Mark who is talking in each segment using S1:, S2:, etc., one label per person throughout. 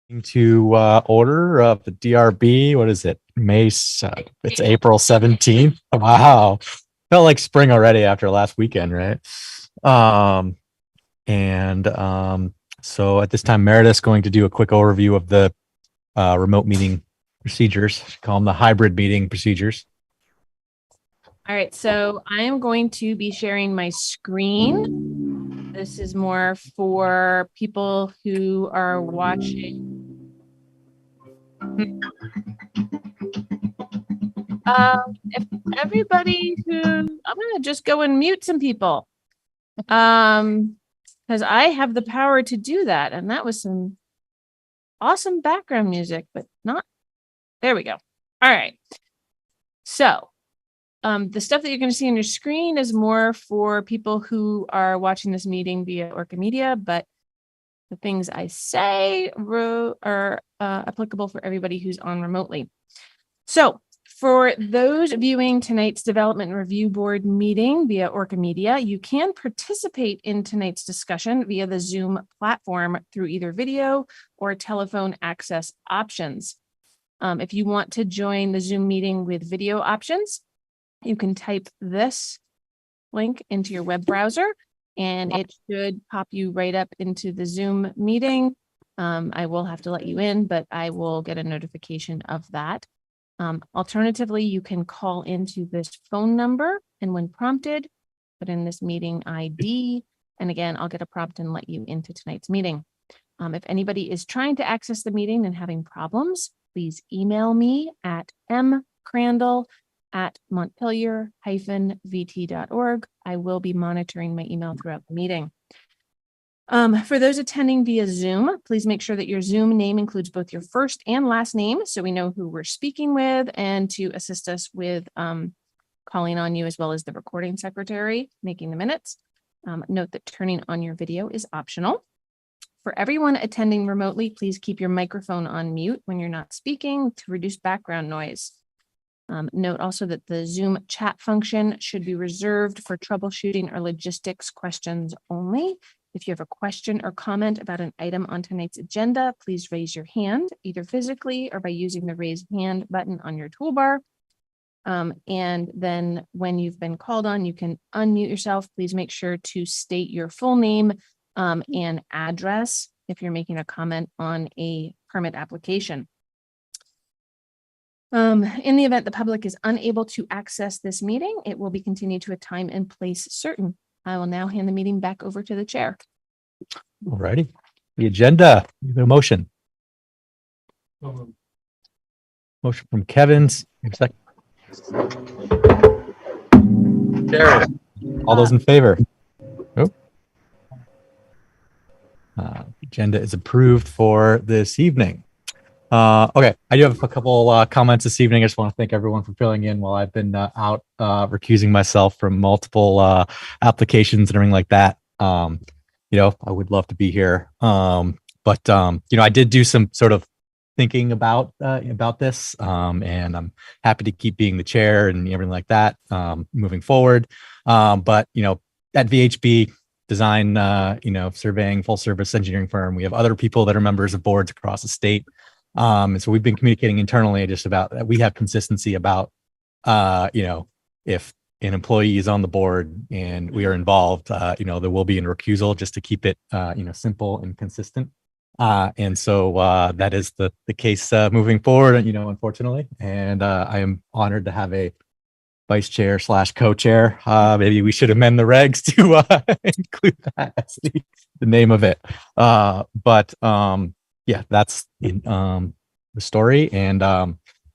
S1: To order of the DRB. What is it? It's April 17th. Wow. Felt like spring already after last weekend, right? Um, and so at this time, Meredith's going to do a quick overview of the remote meeting procedures. Call them the hybrid meeting procedures.
S2: All right, so I am going to be sharing my screen. This is more for people who are watching. If everybody who, I'm gonna just go and mute some people. Because I have the power to do that, and that was some awesome background music, but not, there we go. All right. So the stuff that you're going to see on your screen is more for people who are watching this meeting via ORCA Media, but the things I say are applicable for everybody who's on remotely. So for those viewing tonight's Development and Review Board meeting via ORCA Media, you can participate in tonight's discussion via the Zoom platform through either video or telephone access options. If you want to join the Zoom meeting with video options, you can type this link into your web browser and it should pop you right up into the Zoom meeting. I will have to let you in, but I will get a notification of that. Alternatively, you can call into this phone number and when prompted, put in this meeting ID. And again, I'll get a prompt and let you into tonight's meeting. If anybody is trying to access the meeting and having problems, please email me at mcrandall@montpelier-vt.org. I will be monitoring my email throughout the meeting. For those attending via Zoom, please make sure that your Zoom name includes both your first and last name so we know who we're speaking with, and to assist us with calling on you as well as the recording secretary making the minutes. Note that turning on your video is optional. For everyone attending remotely, please keep your microphone on mute when you're not speaking to reduce background noise. Note also that the Zoom chat function should be reserved for troubleshooting or logistics questions only. If you have a question or comment about an item on tonight's agenda, please raise your hand, either physically or by using the raise hand button on your toolbar. And then when you've been called on, you can unmute yourself. Please make sure to state your full name and address if you're making a comment on a permit application. In the event the public is unable to access this meeting, it will be continued to a time and place certain. I will now hand the meeting back over to the chair.
S1: All righty. The agenda, the motion. Motion from Kevin's. Sharon. All those in favor? Oh. Agenda is approved for this evening. Okay, I do have a couple comments this evening. I just want to thank everyone for filling in while I've been out recusing myself from multiple applications and everything like that. I would love to be here. But I did do some sort of thinking about this, and I'm happy to keep being the chair and everything like that moving forward. But at VHB design, surveying, full service engineering firm, we have other people that are members of boards across the state. And so we've been communicating internally just about that. We have consistency about, if an employee is on the board and we are involved, there will be a recusal just to keep it, simple and consistent. And so that is the case moving forward, unfortunately. And I am honored to have a vice chair / co-chair. Maybe we should amend the regs to include that as the name of it. Yeah, that's the story. And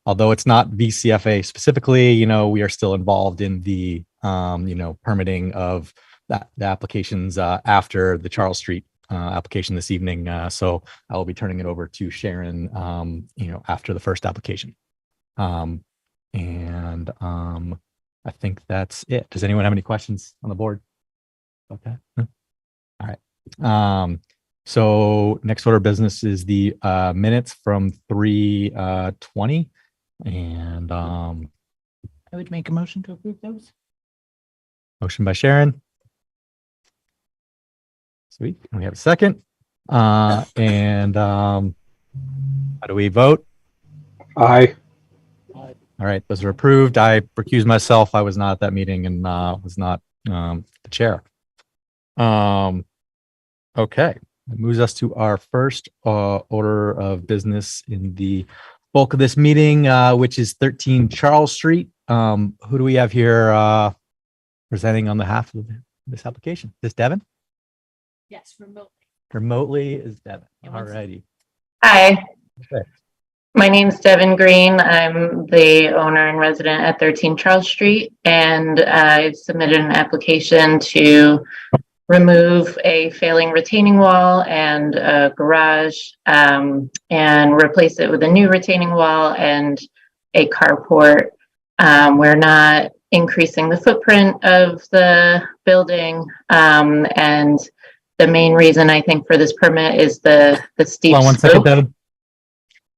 S1: although it's not VCFA specifically, we are still involved in the permitting of the applications after the Charles Street application this evening. So I will be turning it over to Sharon, after the first application. I think that's it. Does anyone have any questions on the board? Okay. All right. So next order of business is the minutes from 3/20. And
S3: I would make a motion to approve those.
S1: Motion by Sharon. Sweet. And we have a second. How do we vote?
S4: Aye.
S1: All right, those are approved. I recused myself. I was not at that meeting and was not the chair. Okay, that moves us to our first order of business in the bulk of this meeting, which is 13 Charles Street. Who do we have here presenting on behalf of this application? Is this Devin?
S2: Yes, remotely.
S1: Remotely is Devin.
S2: Yeah,
S1: All
S2: one
S1: righty.
S5: Hi,
S1: Okay.
S5: my name's Devin Green. I'm the owner and resident at 13 Charles Street, and I've submitted an application to remove a failing retaining wall and a garage, and replace it with a new retaining wall and a carport. We're not increasing the footprint of the building, and the main reason I think for this permit is the steep
S1: Hold on one second,
S5: slope.
S1: Devin.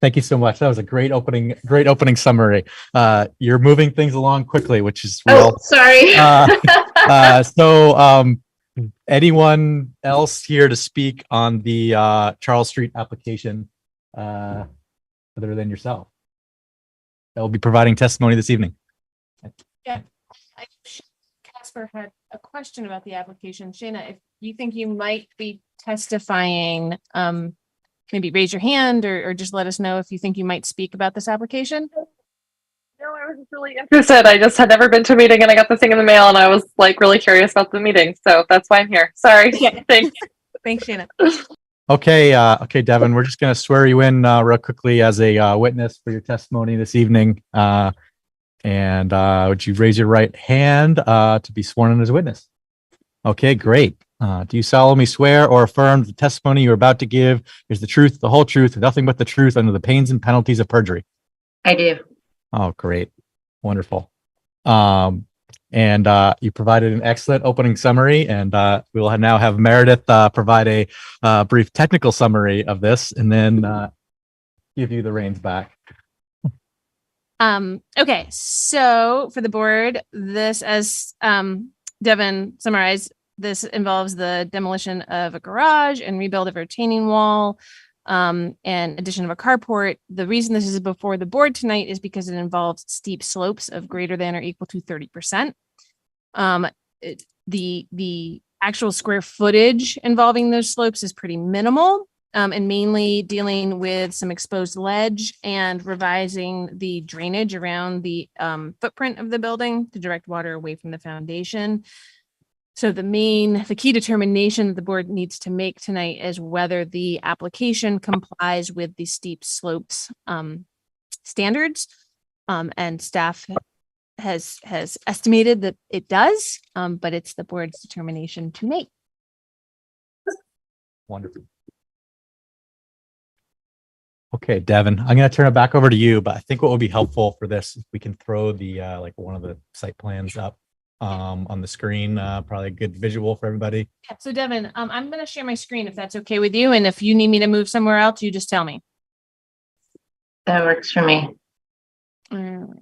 S1: Thank you so much. That was a great opening summary. You're moving things along quickly, which is
S5: Oh, sorry.
S1: so anyone else here to speak on the Charles Street application other than yourself that will be providing testimony this evening?
S2: Casper had a question about the application. Shayna, if you think you might be testifying, maybe raise your hand or just let us know if you think you might speak about this application.
S6: No, I was just really interested. I just had never been to a meeting and I got this thing in the mail and I was like really curious about the meeting. So that's why I'm here. Sorry.
S2: Yeah.
S6: Thanks.
S2: Thanks, Shayna.
S1: Okay, Devin, we're just going to swear you in real quickly as a witness for your testimony this evening. And would you raise your right hand to be sworn in as a witness? Okay, great. Do you solemnly swear or affirm the testimony you're about to give is the truth, the whole truth, and nothing but the truth under the pains and penalties of perjury?
S5: I do.
S1: Oh, great. Wonderful. And you provided an excellent opening summary, and we will now have Meredith provide a brief technical summary of this and then give you the reins back.
S2: Okay, so for the board, this, as Devin summarized, this involves the demolition of a garage and rebuild of a retaining wall, and addition of a carport. The reason this is before the board tonight is because it involves steep slopes of greater than or equal to 30%. The actual square footage involving those slopes is pretty minimal, and mainly dealing with some exposed ledge and revising the drainage around the footprint of the building to direct water away from the foundation. So the key determination that the board needs to make tonight is whether the application complies with the steep slopes standards, and staff has estimated that it does, but it's the board's determination to make.
S1: Wonderful. Okay, Devin, I'm going to turn it back over to you, but I think what would be helpful for this, if we can throw the like one of the site plans up on the screen, probably a good visual for everybody.
S2: Yeah, so Devin, I'm going to share my screen if that's okay with you. And if you need me to move somewhere else, you just tell me.
S5: That works for me.
S2: All right.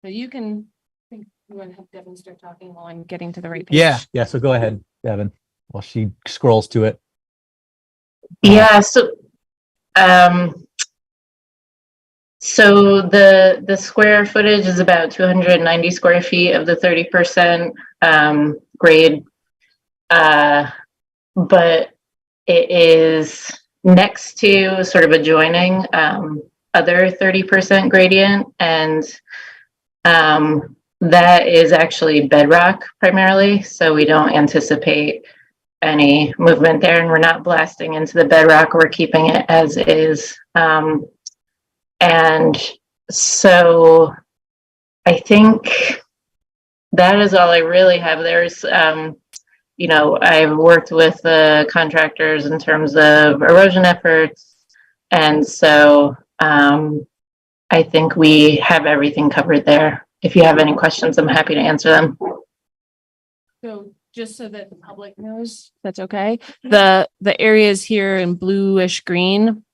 S2: So you can, I think you want to have Devin start talking while I'm getting to the right page.
S1: Yeah. So go ahead, Devin, while she scrolls to it.
S5: Yeah, so the square footage is about 290 square feet of the 30% grade, but it is next to sort of adjoining other 30% gradient, and that is actually bedrock primarily, so we don't anticipate any movement there, and we're not blasting into the bedrock. We're keeping it as is. And so I think that is all I really have. There's, I've worked with the contractors in terms of erosion efforts. And so I think we have everything covered there. If you have any questions, I'm happy to answer them.
S2: So just so that the public knows, that's okay. The areas here in bluish green,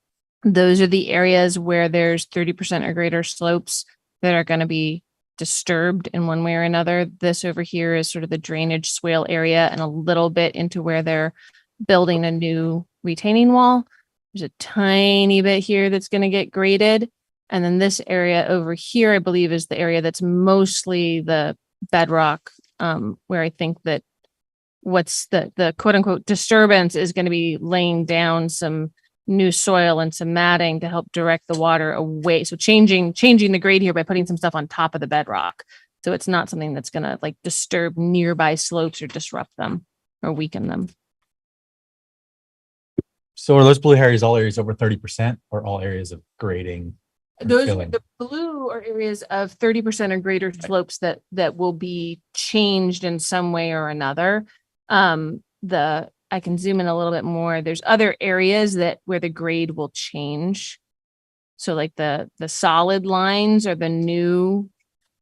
S2: those are the areas where there's 30% or greater slopes that are going to be disturbed in one way or another. This over here is sort of the drainage swale area and a little bit into where they're building a new retaining wall. There's a tiny bit here that's going to get graded. And then this area over here, I believe, is the area that's mostly the bedrock, where I think that what's the quote unquote disturbance is going to be laying down some new soil and some matting to help direct the water away. So changing the grade here by putting some stuff on top of the bedrock. So it's not something that's going to like disturb nearby slopes or disrupt them or weaken them.
S1: So are those blue areas all areas over 30% or all areas of grading? and
S2: Those
S1: filling?
S2: the blue are areas of 30% or greater slopes that will be changed in some way or another. I can zoom in a little bit more. There's other areas where the grade will change. So like the solid lines are the new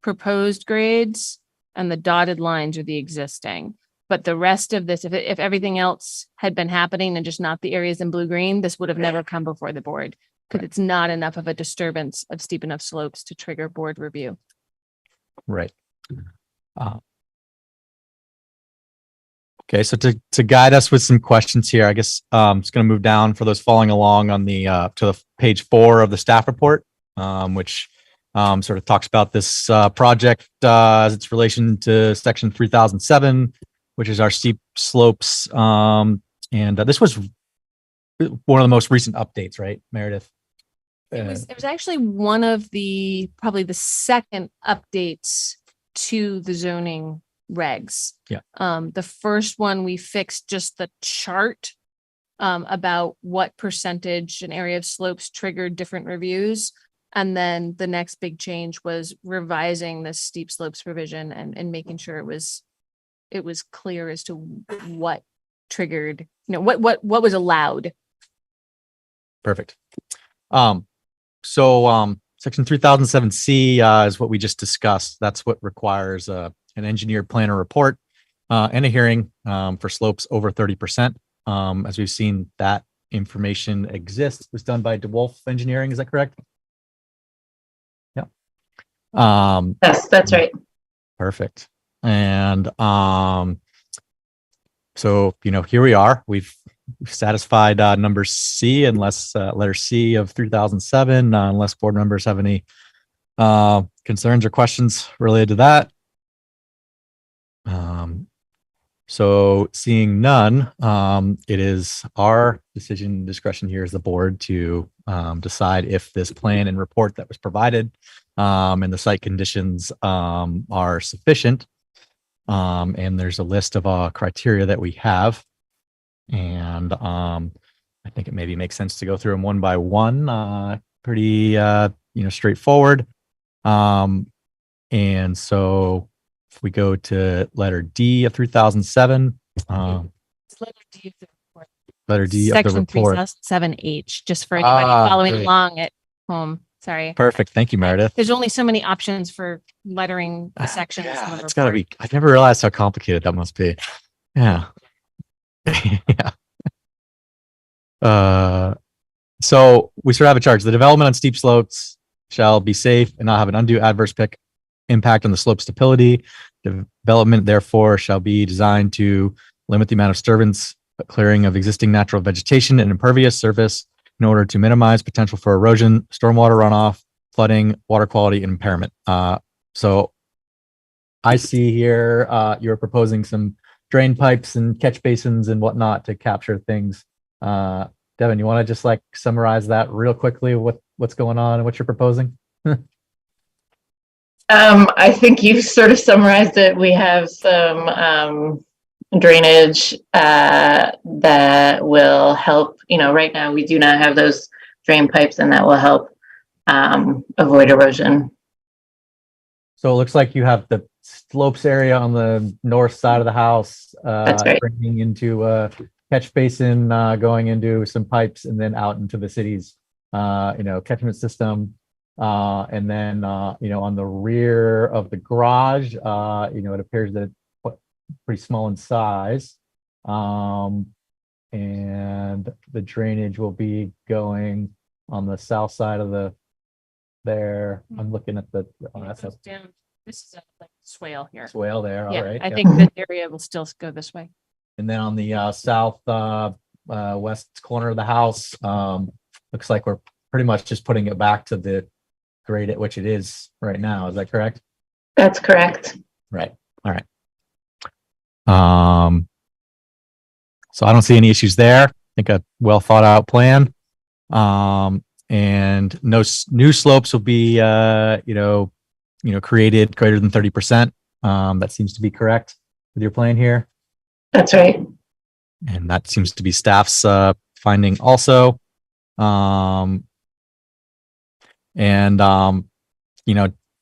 S2: proposed grades and the dotted lines are the existing. But the rest of this, if everything else had been happening and just not the areas in blue green, this would have never come before the board because it's not enough of a disturbance of steep enough slopes to trigger board review.
S1: Right. Okay, so to guide us with some questions here, I guess I'm just going to move down for those following along on the to the page 4 of the staff report, which sort of talks about this project as its relation to section 3007, which is our steep slopes. And this was one of the most recent updates, right, Meredith?
S2: It was actually one of probably the second updates to the zoning regs.
S1: Yeah.
S2: The first one we fixed just the chart about what percentage an area of slopes triggered different reviews. And then the next big change was revising the steep slopes provision and making sure it was clear as to what triggered, what was allowed.
S1: Perfect. So section 3007C is what we just discussed. That's what requires an engineer planner report and a hearing for slopes over 30%. As we've seen, that information exists. It was done by DeWolf Engineering. Is that correct? Yeah.
S5: Yes, that's right.
S1: Perfect. And so, here we are. We've satisfied number C, unless letter C of 3007, unless board members have any concerns or questions related to that. So seeing none, it is our decision discretion here as the board to decide if this plan and report that was provided and the site conditions are sufficient. And there's a list of criteria that we have. And I think it maybe makes sense to go through them one by one. Pretty straightforward. And so if we go to letter D of 3007,
S2: It's letter D of the report.
S1: letter D of the
S2: Section
S1: report.
S2: 3007H, just for anybody following
S1: great.
S2: along at home. Sorry.
S1: Perfect. Thank you, Meredith.
S2: There's only so many options for lettering the sections. in
S1: Yeah,
S2: the
S1: it's gotta
S2: report.
S1: be. I never realized how complicated that must be. Yeah. Yeah. So we sort of have a charge. The development on steep slopes shall be safe and not have an undue adverse impact on the slope stability. Development, therefore, shall be designed to limit the amount of disturbance, clearing of existing natural vegetation and impervious surface in order to minimize potential for erosion, stormwater runoff, flooding, water quality, and impairment. So I see here you're proposing some drain pipes and catch basins and whatnot to capture things. Devin, you want to just summarize that real quickly? What's going on and what you're proposing?
S5: I think you've sort of summarized it. We have some drainage that will help. Right now we do not have those drain pipes, and that will help avoid erosion.
S1: So it looks like you have the slopes area on the north side of the house,
S5: That's right.
S1: bringing into a catch basin, going into some pipes, and then out into the city's, catchment system. And then, on the rear of the garage, it appears that it's pretty small in size. And the drainage will be going on the south side of there. I'm looking at that's
S2: It goes down This is a like swale here.
S1: swale there. All
S2: Yeah,
S1: right.
S2: I
S1: yeah.
S2: think the area will still go this way.
S1: And then on the south west corner of the house, looks like we're pretty much just putting it back to the grade at which it is right now. Is that correct?
S5: That's correct.
S1: Right. All right. So I don't see any issues there. I think a well thought out plan. And no new slopes will be created greater than 30%. That seems to be correct with your plan here.
S5: That's right.
S1: And that seems to be staff's finding also.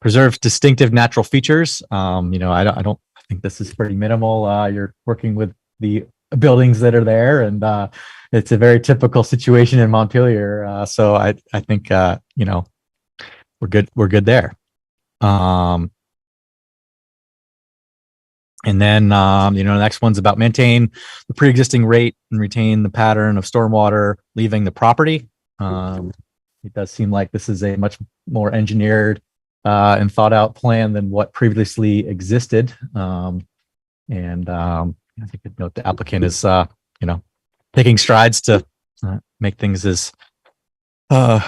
S1: Preserves distinctive natural features. I don't think this is pretty minimal. You're working with the buildings that are there, and it's a very typical situation in Montpelier. So I think we're good. We're good there. And then, the next one's about maintain the pre-existing rate and retain the pattern of stormwater leaving the property. It does seem like this is a much more engineered and thought out plan than what previously existed. I think the applicant is, taking strides to make things as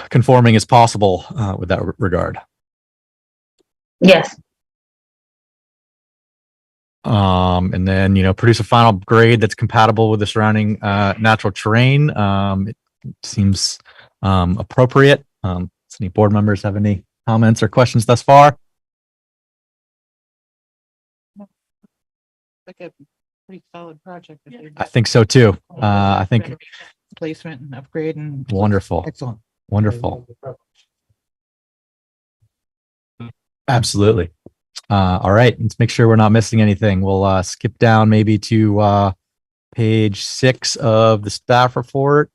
S1: conforming as possible with that regard.
S5: Yes.
S1: And then, produce a final grade that's compatible with the surrounding natural terrain. It seems appropriate. Does any board members have any comments or questions thus far?
S3: Like a pretty solid project.
S1: I think so too. I think
S3: Placement and upgrade and.
S1: wonderful,
S3: Excellent.
S1: wonderful. Absolutely. All right, let's make sure we're not missing anything. We'll skip down maybe to page 6 of the staff report.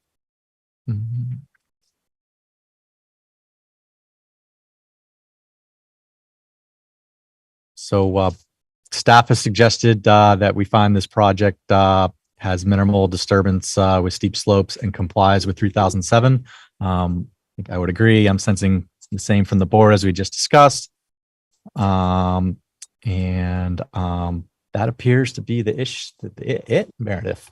S1: So staff has suggested that we find this project has minimal disturbance with steep slopes and complies with 3007. I think I would agree. I'm sensing the same from the board as we just discussed. That appears to be it, Meredith.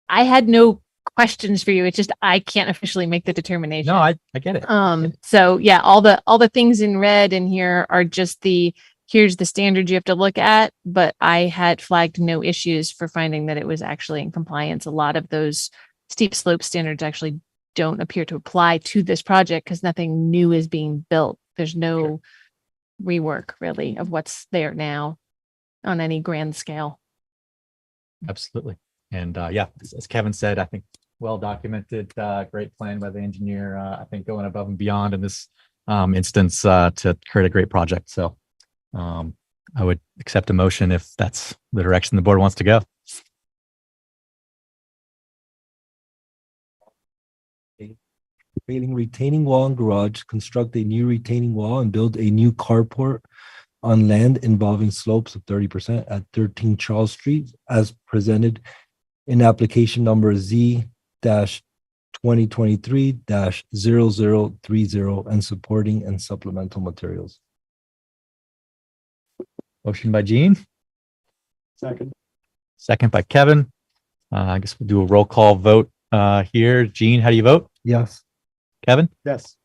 S2: I had no questions for you. It's just I can't officially make the determination.
S1: No, I get it.
S2: So yeah, all the things in red in here are just here's the standard you have to look at, but I had flagged no issues for finding that it was actually in compliance. A lot of those steep slope standards actually don't appear to apply to this project because nothing new is being built. There's no rework really of what's there now on any grand scale.
S1: Absolutely. And as Kevin said, I think well documented, great plan by the engineer. I think going above and beyond in this instance to create a great project. So I would accept a motion if that's the direction the board wants to go.
S4: Failing retaining wall and garage, construct a new retaining wall and build a new carport on land involving slopes of 30% at 13 Charles Street as presented in application number Z-2023-0030 and supporting and supplemental materials.
S1: Motion by Gene. Second by Kevin. I guess we'll do a roll call vote here. Gene, how do you vote?
S4: Yes.
S1: Kevin?
S4: Yes.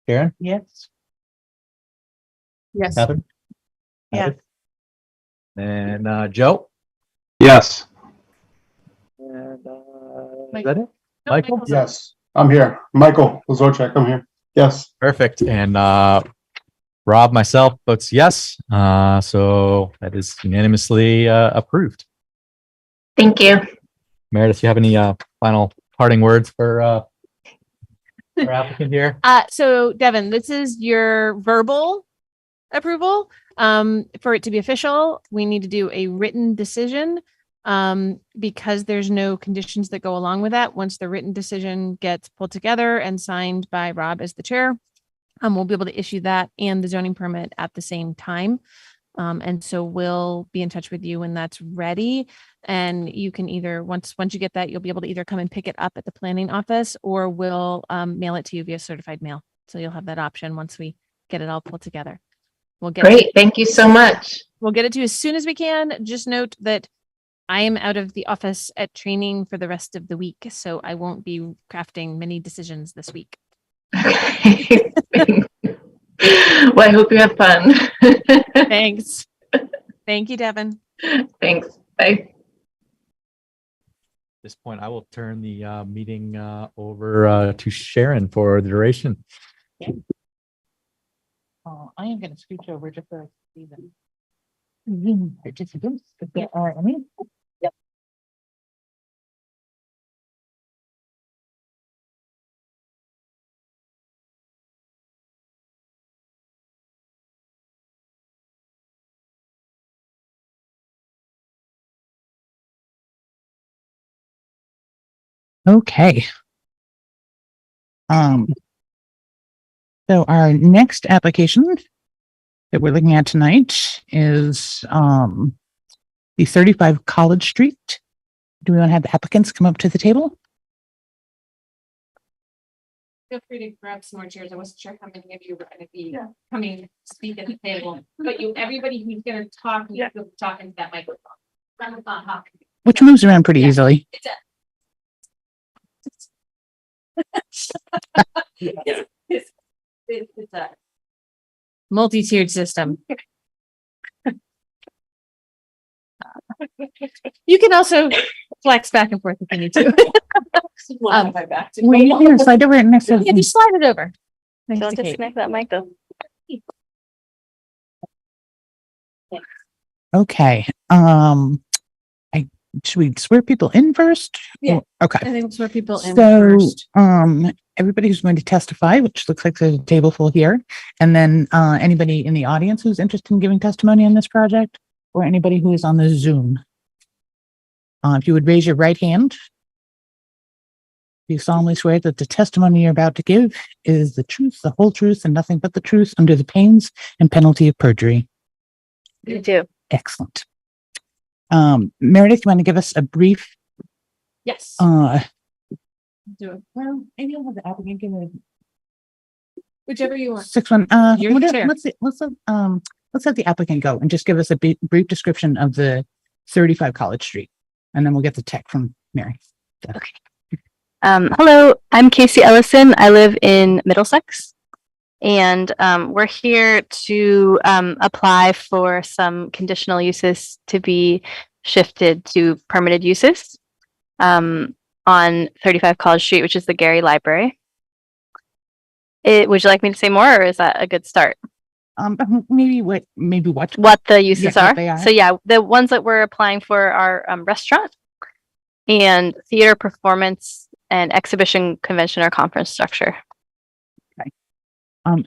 S1: Karen?
S3: Yes.
S2: Yes.
S1: Kevin?
S2: Yeah.
S1: And Joe?
S7: Yes.
S1: And
S2: Mike.
S1: is that it?
S2: No,
S1: Michael?
S2: Michael's on.
S7: Yes. I'm here. Michael Lazorchak, I'm here. Yes.
S1: Perfect. And Rob, myself, votes yes. So that is unanimously approved.
S5: Thank you.
S1: Meredith, you have any final parting words for our applicant here?
S2: So Devin, this is your verbal approval. For it to be official, we need to do a written decision because there's no conditions that go along with that. Once the written decision gets pulled together and signed by Rob as the chair, we'll be able to issue that and the zoning permit at the same time. And so we'll be in touch with you when that's ready. And you can either, once you get that, you'll be able to either come and pick it up at the planning office or we'll mail it to you via certified mail. So you'll have that option once we get it all pulled together. We'll get
S5: Great. Thank you so much.
S2: We'll get it to you as soon as we can. Just note that I am out of the office at training for the rest of the week, so I won't be crafting many decisions this week.
S5: Okay. Well, I hope you have fun.
S2: Thanks. Thank you, Devin.
S5: Thanks. Bye.
S1: At this point, I will turn the meeting over to Sharon for the duration.
S3: I am gonna scooch over just so I can see them. Zoom participants, if there are any. Yep. Okay. So our next application that we're looking at tonight is the 35 College Street. Do we want to have the applicants come up to the table?
S2: Feel free to grab some more chairs. I wasn't sure how many of you were going to be coming to speak at the table, but everybody who's going to talk, you will talk into that microphone.
S3: Which moves around pretty easily.
S2: It's a multi-tiered system. You can also flex back and forth if you need to.
S3: Wait, here, slide over next to
S2: Yeah, just slide it over. Thanks
S6: Don't
S2: to Kate.
S6: disconnect that mic though.
S3: Okay. Should we swear people in first?
S2: Yeah.
S3: Okay.
S2: I think we'll swear people in
S3: So,
S2: first.
S3: everybody who's going to testify, which looks like there's a table full here, and then anybody in the audience who's interested in giving testimony on this project, or anybody who is on the Zoom. If you would raise your right hand. You solemnly swear that the testimony you're about to give is the truth, the whole truth, and nothing but the truth under the pains and penalty of perjury.
S6: You do.
S3: Excellent. Meredith, you want to give us a brief
S2: Yes. Do it.
S3: well, maybe I'll have the applicant give a
S2: Whichever you want.
S3: 6-1.
S2: You're the chair.
S3: Let's have the applicant go and just give us a brief description of the 35 College Street, and then we'll get the tech from Mary.
S6: Okay. Hello, I'm Casey Ellison. I live in Middlesex, and we're here to apply for some conditional uses to be shifted to permitted uses on 35 College Street, which is the Gary Library. Would you like me to say more, or is that a good start?
S3: Maybe what
S6: The uses
S3: what
S6: are.
S3: they are.
S6: So yeah, the ones that we're applying for are restaurant and theater, performance, and exhibition, convention, or conference structure.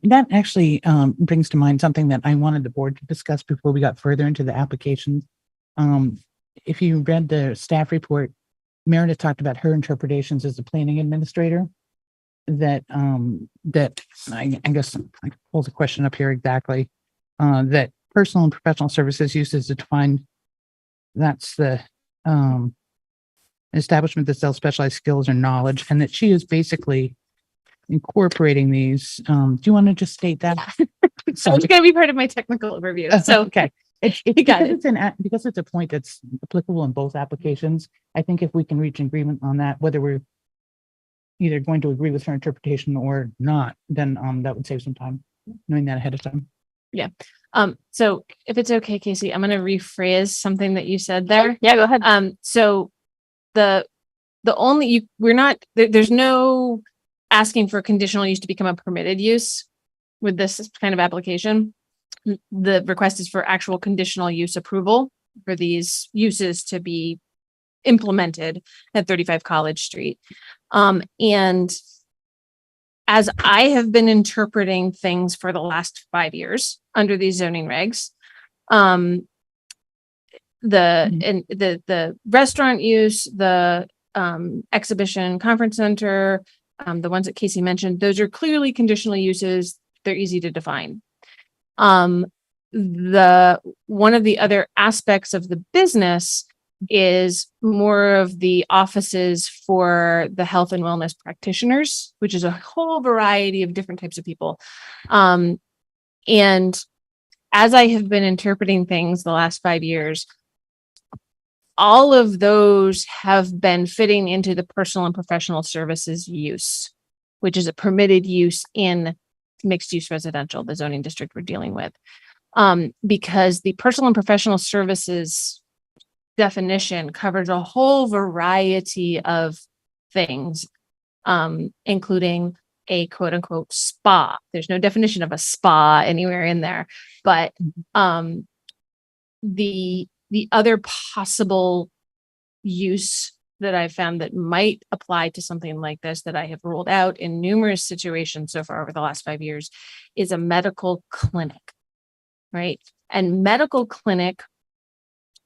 S3: That actually brings to mind something that I wanted the board to discuss before we got further into the applications. If you read the staff report, Meredith talked about her interpretations as the planning administrator. That I guess I pulled the question up here exactly. That personal and professional services uses is defined. That's the establishment that sells specialized skills or knowledge, and that she is basically incorporating these. Do you want to just state that?
S2: So it's going to be part of my technical overview. So
S3: okay. Because it's a point that's applicable in both applications. I think if we can reach an agreement on that, whether we're either going to agree with her interpretation or not, then that would save some time knowing that ahead of time.
S2: So if it's okay, Casey, I'm going to rephrase something that you said there.
S6: Yeah, go ahead.
S2: So there's no asking for conditional use to become a permitted use with this kind of application. The request is for actual conditional use approval for these uses to be implemented at 35 College Street. And as I have been interpreting things for the last 5 years under these zoning regs, the restaurant use, the exhibition conference center, the ones that Casey mentioned, those are clearly conditional uses. They're easy to define. One of the other aspects of the business is more of the offices for the health and wellness practitioners, which is a whole variety of different types of people. And as I have been interpreting things the last 5 years, all of those have been fitting into the personal and professional services use, which is a permitted use in mixed use residential, the zoning district we're dealing with. Because the personal and professional services definition covers a whole variety of things, including a quote unquote spa. There's no definition of a spa anywhere in there, but the other possible use that I've found that might apply to something like this that I have ruled out in numerous situations so far over the last 5 years is a medical clinic, right? And medical clinic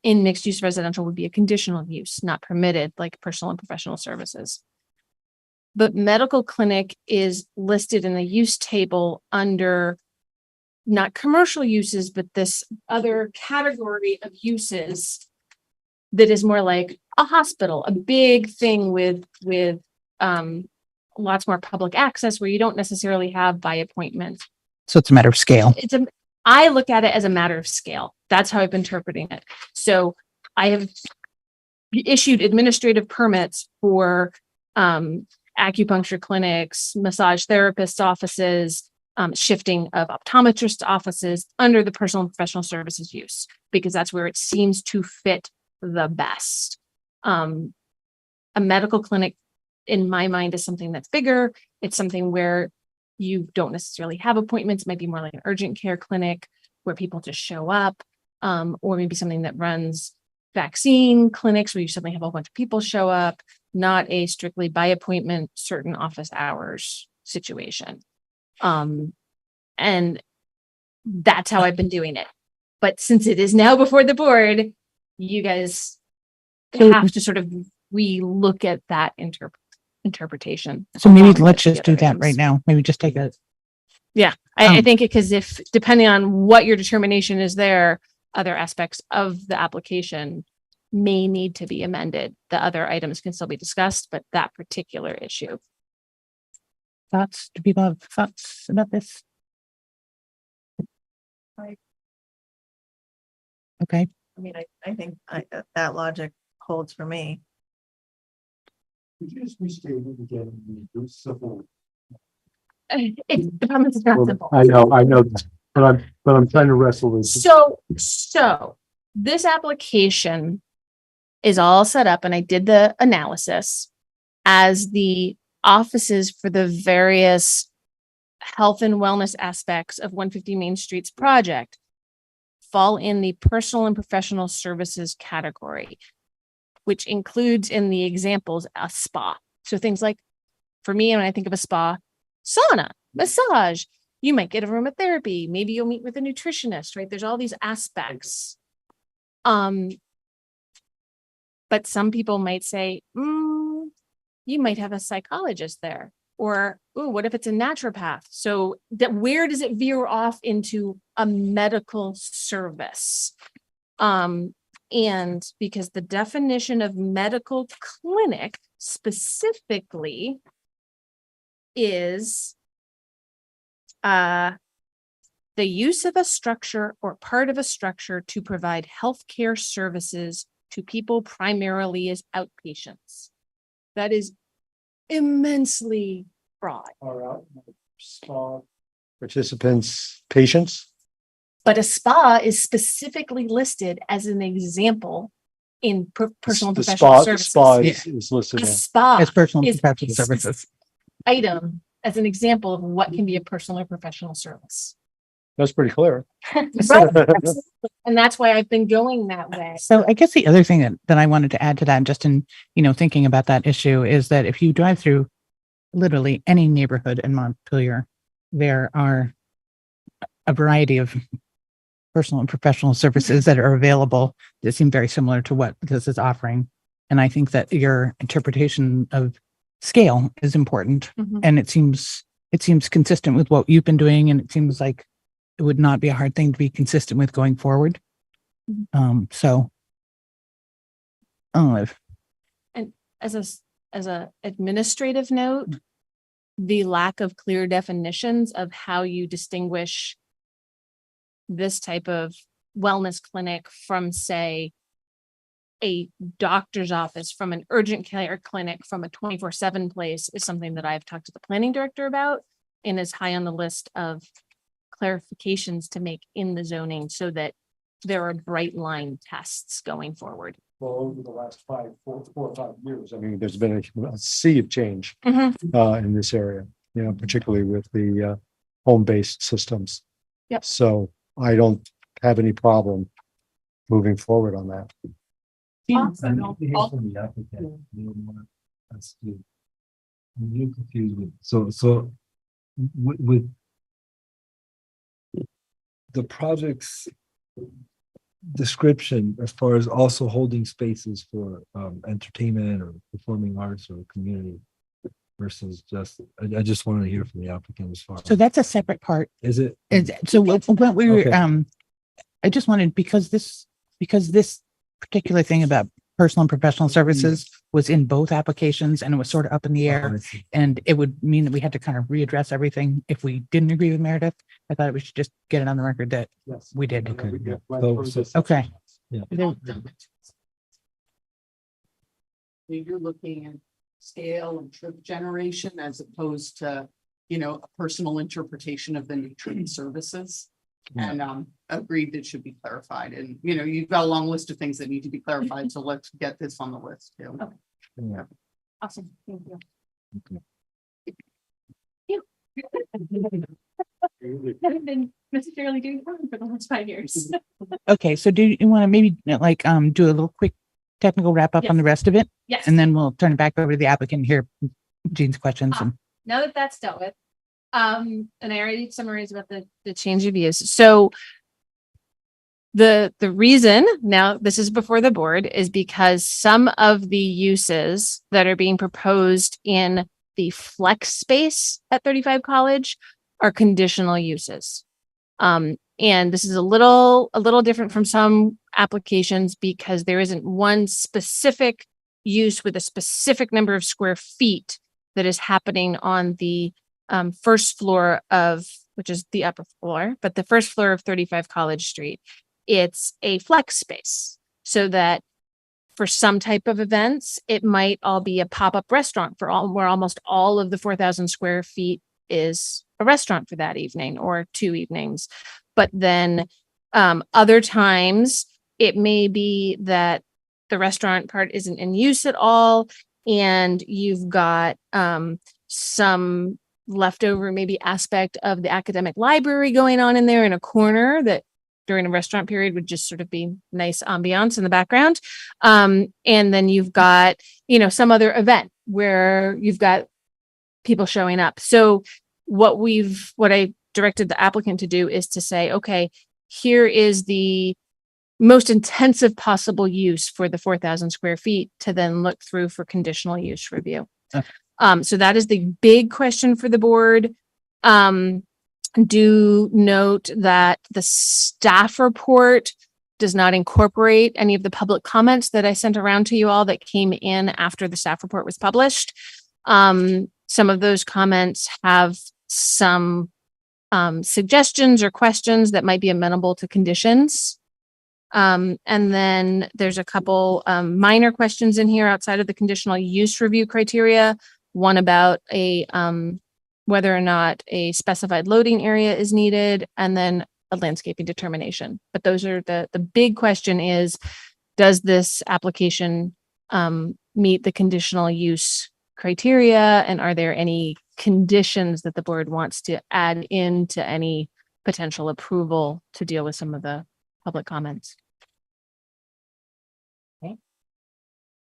S2: in mixed use residential would be a conditional use, not permitted like personal and professional services. But medical clinic is listed in the use table under not commercial uses, but this other category of uses that is more like a hospital, a big thing with lots more public access where you don't necessarily have by appointment.
S3: So it's a matter of scale.
S2: I look at it as a matter of scale. That's how I'm interpreting it. So I have issued administrative permits for acupuncture clinics, massage therapist offices, shifting of optometrist offices under the personal and professional services use, because that's where it seems to fit the best. A medical clinic, in my mind, is something that's bigger. It's something where you don't necessarily have appointments. It might be more like an urgent care clinic where people just show up, or maybe something that runs vaccine clinics where you suddenly have a whole bunch of people show up, not a strictly by appointment, certain office hours situation. And that's how I've been doing it. But since it is now before the board, you guys have to sort of re-look at that interpretation.
S3: So maybe
S2: along
S3: let's
S2: with
S3: just
S2: the
S3: do
S2: other
S3: that
S2: items.
S3: right now. Maybe just take a,
S2: Yeah, I think because if depending on what your determination is there, other aspects of the application may need to be amended. The other items can still be discussed, but that particular issue.
S3: thoughts. Do people have thoughts about this? Okay.
S8: I mean, I think that logic holds for me.
S7: Could you just restate it again? Simple.
S2: It's the problem is it's not simple.
S7: I know, but I'm trying to wrestle with.
S2: So this application is all set up, and I did the analysis as the offices for the various health and wellness aspects of 150 Main Street's project fall in the personal and professional services category, which includes in the examples a spa. So things like, for me, when I think of a spa, sauna, massage, you might get aromatherapy, maybe you'll meet with a nutritionist, right? There's all these aspects. But some people might say, you might have a psychologist there. Or, what if it's a naturopath? So where does it veer off into a medical service? And because the definition of medical clinic specifically is the use of a structure or part of a structure to provide healthcare services to people primarily as outpatients. That is immensely broad.
S7: Participants, patients.
S2: But a spa is specifically listed as an example in personal and
S7: The
S2: professional
S7: spa
S2: services.
S7: is listed.
S2: A
S7: in.
S2: spa
S3: As personal and
S2: is
S3: professional
S2: a
S3: services.
S2: item as an example of what can be a personal or professional service.
S7: That's pretty clear.
S2: Right. And that's why I've been going that way.
S3: So I guess the other thing that I wanted to add to that, just in, thinking about that issue, is that if you drive through literally any neighborhood in Montpelier, there are a variety of personal and professional services that are available that seem very similar to what this is offering. And I think that your interpretation of scale is important.
S2: Mhm.
S3: And it seems consistent with what you've been doing. And it seems like it would not be a hard thing to be consistent with going forward. So I don't know if
S2: As a administrative note, the lack of clear definitions of how you distinguish this type of wellness clinic from, say, a doctor's office, from an urgent care clinic, from a 24/7 place is something that I've talked to the planning director about and is high on the list of clarifications to make in the zoning so that there are bright line tests going forward.
S7: Well, over the last 4 or 5 years, I mean, there's been a sea of change
S2: Mhm.
S7: in this area, you know, particularly with the home-based systems.
S2: Yep.
S7: So I don't have any problem moving forward on that.
S2: Awesome.
S4: From the applicant, you don't want us to- I'm a little confused with, so with the project's description as far as also holding spaces for entertainment or performing arts or community versus just, I just wanted to hear from the applicant as far.
S3: So that's a separate part.
S4: Is it?
S3: So what we were,
S4: Okay.
S3: I just wanted, because this particular thing about personal and professional services was in both applications and it was sort of up in the air.
S4: Oh, I see.
S3: And it would mean that we had to kind of readdress everything if we didn't agree with Meredith. I thought we should just get it on the record that
S7: Yes.
S3: we did.
S4: Okay,
S7: We
S4: yeah.
S7: went
S4: So-
S7: through
S4: so-
S7: this.
S3: Okay.
S9: You're looking at scale and trip generation as opposed to, you know, a personal interpretation of the nature of the services. And agreed that should be clarified. And, you know, you've got a long list of things that need to be clarified. So let's get this on the list too.
S4: Yeah.
S2: Awesome. Thank you. Haven't been necessarily doing fine for the last 5 years.
S3: Okay. So do you want to maybe like do a little quick technical wrap up on the rest of it?
S2: Yes.
S3: And then we'll turn it back over to the applicant and hear Jean's questions. And
S2: Now that that's dealt with, and I already summarized about the change of use. So the reason now this is before the board is because some of the uses that are being proposed in the flex space at 35 College are conditional uses. And this is a little different from some applications because there isn't one specific use with a specific number of square feet that is happening on the first floor of, which is the upper floor, but the first floor of 35 College Street. It's a flex space so that for some type of events, it might all be a pop-up restaurant where almost all of the 4,000 square feet is a restaurant for that evening or 2 evenings. But then other times it may be that the restaurant part isn't in use at all. And you've got some leftover maybe aspect of the academic library going on in there in a corner that during a restaurant period would just sort of be nice ambiance in the background. And then you've got, you know, some other event where you've got people showing up. So what I directed the applicant to do is to say, okay, here is the most intensive possible use for the 4,000 square feet to then look through for conditional use review.
S3: Okay.
S2: So that is the big question for the board. Do note that the staff report does not incorporate any of the public comments that I sent around to you all that came in after the staff report was published. Some of those comments have some suggestions or questions that might be amenable to conditions. And then there's a couple minor questions in here outside of the conditional use review criteria. One about whether or not a specified loading area is needed, and then a landscaping determination. But those are the big question is, does this application meet the conditional use criteria? And are there any conditions that the board wants to add into any potential approval to deal with some of the public comments?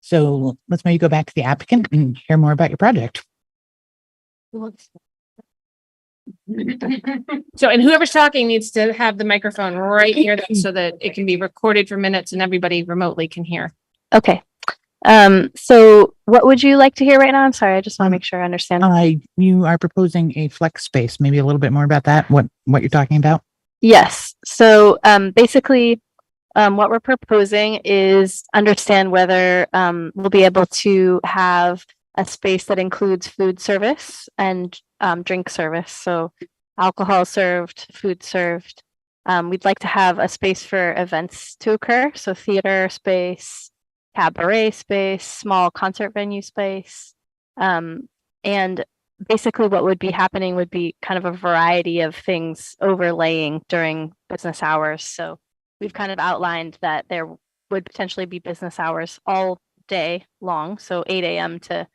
S3: so let's maybe go back to the applicant and hear more about your project.
S2: So, and whoever's talking needs to have the microphone right near them so that it can be recorded for minutes and everybody remotely can hear.
S6: Okay. So what would you like to hear right now? I'm sorry, I just want to make sure I understand.
S3: You are proposing a flex space. Maybe a little bit more about that. What you're talking about?
S6: Yes. So basically, what we're proposing is understand whether we'll be able to have a space that includes food service and drink service. So alcohol served, food served, We'd like to have a space for events to occur. So theater space, cabaret space, small concert venue space. And basically what would be happening would be kind of a variety of things overlaying during business hours. So we've kind of outlined that there would potentially be business hours all day long. So 8 a.m. to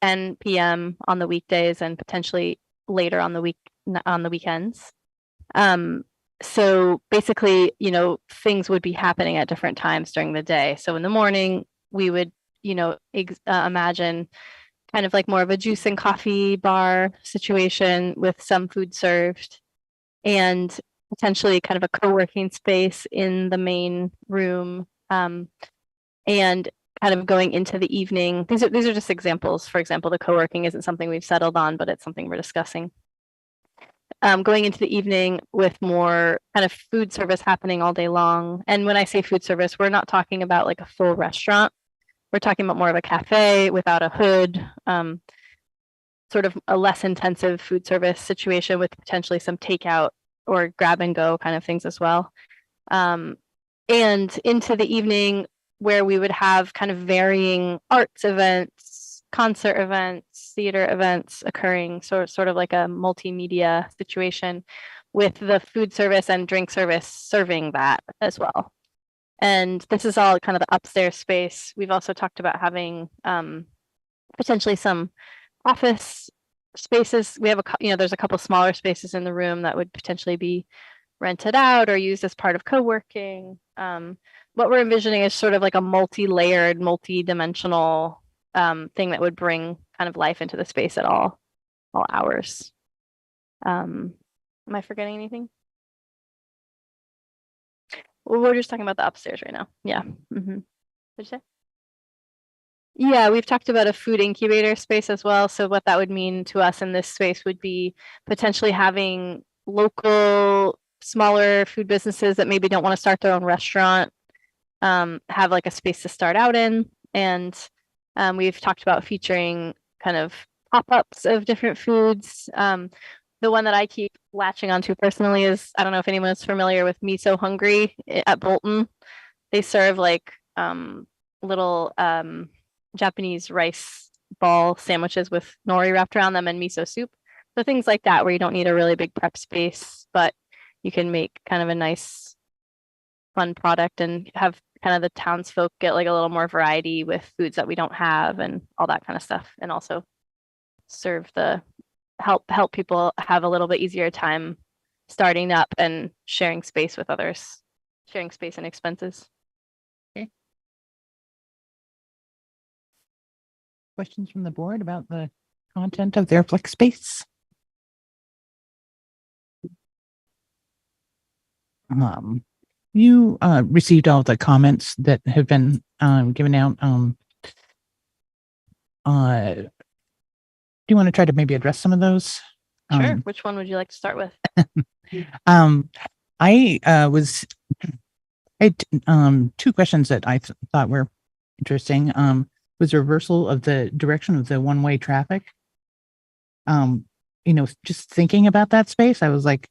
S6: 10 p.m. on the weekdays and potentially later on the weekends. So basically, things would be happening at different times during the day. So in the morning, we would, imagine kind of like more of a juice and coffee bar situation with some food served and potentially kind of a co-working space in the main room. And kind of going into the evening. These are just examples. For example, the co-working isn't something we've settled on, but it's something we're discussing. Going into the evening with more kind of food service happening all day long. And when I say food service, we're not talking about like a full restaurant. We're talking about more of a cafe without a hood, sort of a less intensive food service situation with potentially some takeout or grab and go kind of things as well. And into the evening where we would have kind of varying arts events, concert events, theater events occurring, sort of like a multimedia situation with the food service and drink service serving that as well. And this is all kind of the upstairs space. We've also talked about having potentially some office spaces. We have there's a couple smaller spaces in the room that would potentially be rented out or used as part of co-working. What we're envisioning is sort of like a multi-layered, multi-dimensional thing that would bring kind of life into the space at all hours. Am I forgetting anything? Well, we're just talking about the upstairs right now. Yeah. Mm-hmm. What'd you say? Yeah, we've talked about a food incubator space as well. So what that would mean to us in this space would be potentially having local, smaller food businesses that maybe don't want to start their own restaurant, have like a space to start out in. And we've talked about featuring kind of pop-ups of different foods. The one that I keep latching onto personally is, I don't know if anyone's familiar with Me So Hungry at Bolton. They serve like little Japanese rice ball sandwiches with nori wrapped around them and miso soup. So things like that where you don't need a really big prep space, but you can make kind of a nice fun product and have kind of the townsfolk get like a little more variety with foods that we don't have and all that kind of stuff. And also serve help people have a little bit easier time starting up and sharing space with others, sharing space and expenses.
S3: Questions from the board about the content of their flex space? You received all the comments that have been given out. Do you want to try to maybe address some of those?
S6: Sure. Which one would you like to start with?
S3: I had two questions that I thought were interesting. Was reversal of the direction of the one-way traffic. Just thinking about that space, I was like,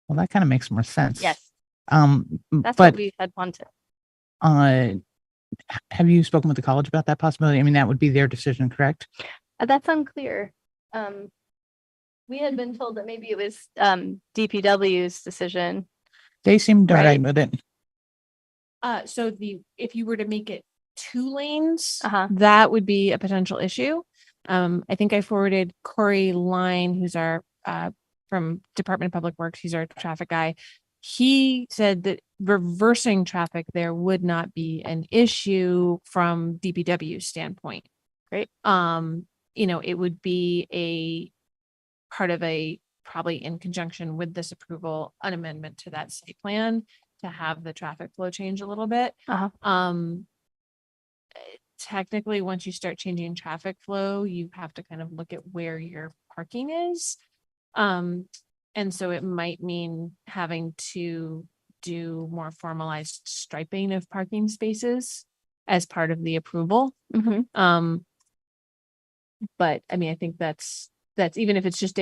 S3: well, that kind of makes more sense.
S6: Yes. That's what we had wanted.
S3: Have you spoken with the college about that possibility? I mean, that would be their decision, correct?
S6: That's unclear. We had been told that maybe it was DPW's decision.
S3: They seemed all right with it.
S2: So if you were to make it 2 lanes, that would be a potential issue. I think I forwarded Corey Line, who's our from Department of Public Works, he's our traffic guy. He said that reversing traffic there would not be an issue from DPW's standpoint.
S6: Great.
S2: It would be a part of probably in conjunction with this approval, an amendment to that site plan to have the traffic flow change a little bit. Technically, once you start changing traffic flow, you have to kind of look at where your parking is. And so it might mean having to do more formalized striping of parking spaces as part of the approval. But I mean, I think that's even if it's just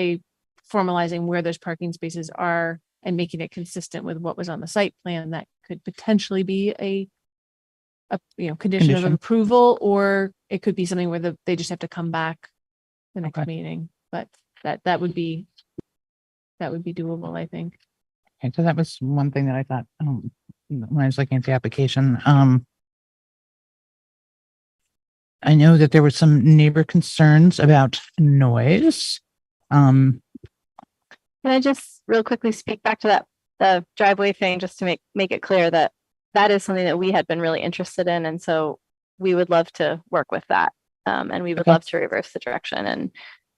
S2: formalizing where those parking spaces are and making it consistent with what was on the site plan, that could potentially be a condition of
S3: Condition.
S2: approval, or it could be something where they just have to come back the next
S3: Okay.
S2: meeting. But that would be doable, I think.
S3: Okay, so that was one thing that I thought, when I was looking at the application. I know that there were some neighbor concerns about noise.
S6: Can I just real quickly speak back to that, the driveway thing, just to make it clear that that is something that we had been really interested in. And so we would love to work with that. And we would
S3: Okay.
S6: love to reverse the direction, and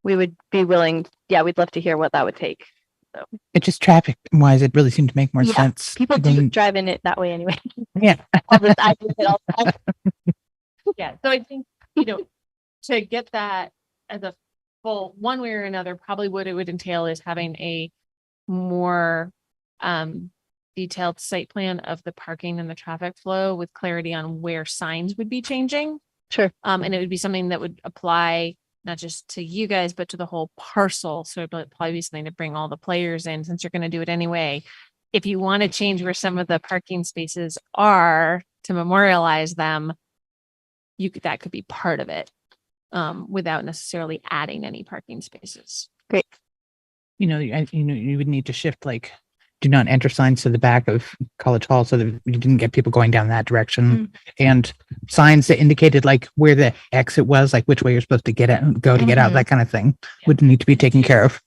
S6: we would be willing, we'd love to hear what that would take. So
S3: It just traffic wise, it really seemed to make more
S6: Yeah,
S3: sense.
S6: people
S3: to
S6: do
S3: go-
S6: drive in it that way anyway.
S3: Yeah.
S6: All the time, it all the time.
S2: Yeah. So I think, to get that as a full one way or another, probably what it would entail is having a more detailed site plan of the parking and the traffic flow with clarity on where signs would be changing.
S6: Sure.
S2: And it would be something that would apply not just to you guys, but to the whole parcel. So it'd probably be something to bring all the players in, since you're going to do it anyway. If you want to change where some of the parking spaces are to memorialize them, that could be part of it, without necessarily adding any parking spaces.
S6: Great.
S3: You would need to shift like do not enter signs to the back of College Hall so that you didn't get people going down that direction, and signs that indicated like where the exit was, like which way you're supposed to get out, go to get out, that kind of thing would need to be taken care of.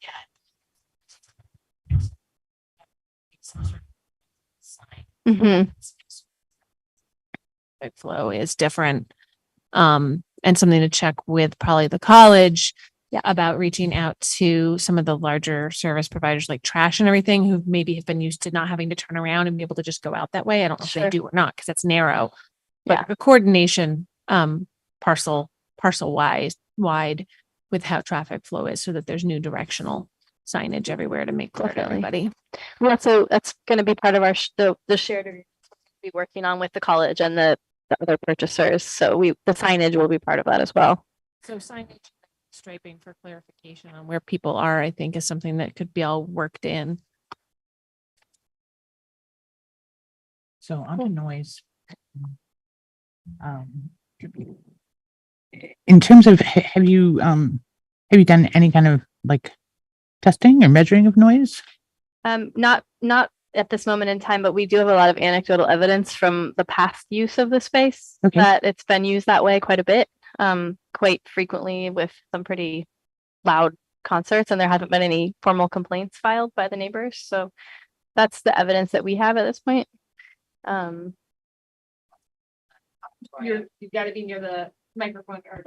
S6: Mhm.
S2: Flow is different. And something to check with probably the college about reaching out to some of the larger service providers like trash and everything, who maybe have been used to not having to turn around and be able to just go out that way. I don't know if they
S6: Sure.
S2: do or not, because that's narrow. But
S6: Yeah.
S2: the coordination, parcel wide with how traffic flow is, so that there's new directional signage everywhere to make clear to
S6: Definitely.
S2: everybody.
S6: Well, so that's going to be part of our the shared agreement we'll be working on with the college and the other purchasers. So the signage will be part of that as well.
S2: So signage, striping for clarification on where people are, I think, is something that could be all worked in.
S3: So on to noise. In terms of, have you done any kind of like testing or measuring of noise?
S6: Not at this moment in time, but we do have a lot of anecdotal evidence from the past use of the space
S3: Okay.
S6: that it's been used that way quite a bit, quite frequently with some pretty loud concerts, and there haven't been any formal complaints filed by the neighbors. So that's the evidence that we have at this point.
S2: You've got to be near the microphone, or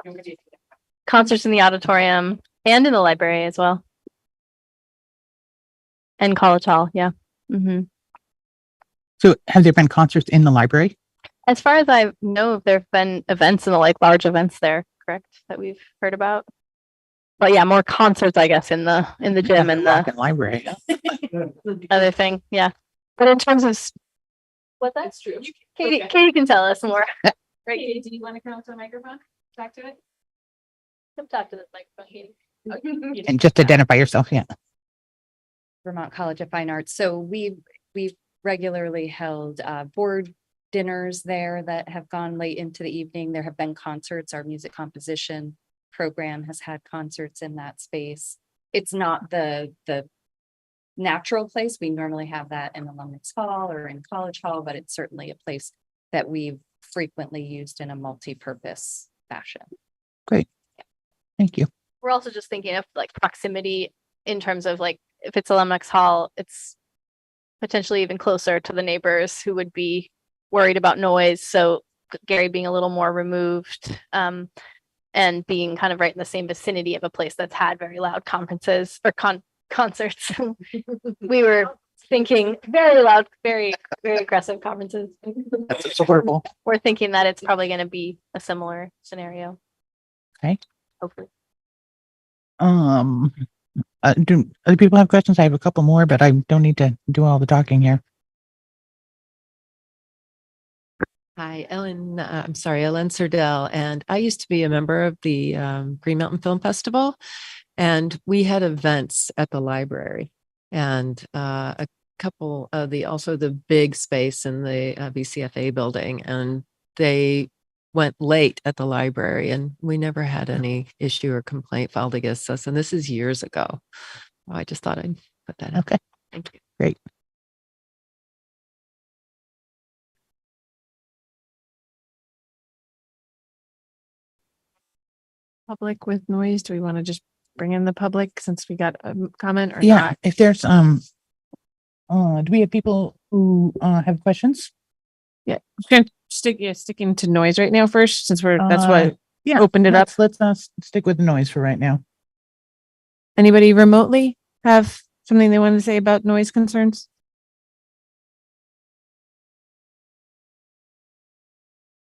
S6: Concerts in the auditorium and in the library as well. And College Hall, yeah. Mm-hmm.
S3: So have there been concerts in the library?
S6: As far as I know, there have been events and large events there, correct, that we've heard about. But yeah, more concerts, I guess, in the gym and the
S3: Rocket library.
S6: other thing. Yeah. But in terms of what's that?
S2: That's true.
S6: Katie,
S2: Okay.
S6: Katie can tell us more.
S2: Right, Katie, do you want to come up to the microphone? Talk to it?
S6: Come talk to this microphone, Katie.
S3: And just identify yourself. Yeah.
S10: Vermont College of Fine Arts. So we've regularly held board dinners there that have gone late into the evening. There have been concerts. Our music composition program has had concerts in that space. It's not the natural place. We normally have that in Alumnus Hall or in College Hall, but it's certainly a place that we've frequently used in a multi-purpose fashion.
S3: Great. Thank you.
S6: We're also just thinking of proximity in terms of if it's Alumnus Hall, it's potentially even closer to the neighbors who would be worried about noise. So Gary being a little more removed, and being kind of right in the same vicinity of a place that's had very loud conferences or concerts. We were thinking very loud, very, very aggressive conferences.
S3: That's horrible.
S6: We're thinking that it's probably going to be a similar scenario.
S3: Okay.
S6: Hopefully.
S3: Do other people have questions? I have a couple more, but I don't need to do all the talking here.
S11: Hi, Ellen. I'm sorry, Ellen Serdell. And I used to be a member of the Green Mountain Film Festival, and we had events at the library. And couple of the big space in the BCFA building, and they went late at the library, and we never had any issue or complaint filed against us. And this is years ago. I just thought I'd put that out.
S3: Okay,
S11: Thank you.
S3: great.
S2: Public with noise. Do we want to just bring in the public since we got a comment or
S3: Yeah,
S2: not?
S3: if there's, do we have people who, have questions?
S2: Yeah, I'm gonna sticking to noise right now first, since that's
S3: Uh,
S2: what
S3: Yeah.
S2: opened it up.
S3: Let's stick with the noise for right now.
S2: Anybody remotely have something they wanted to say about noise concerns?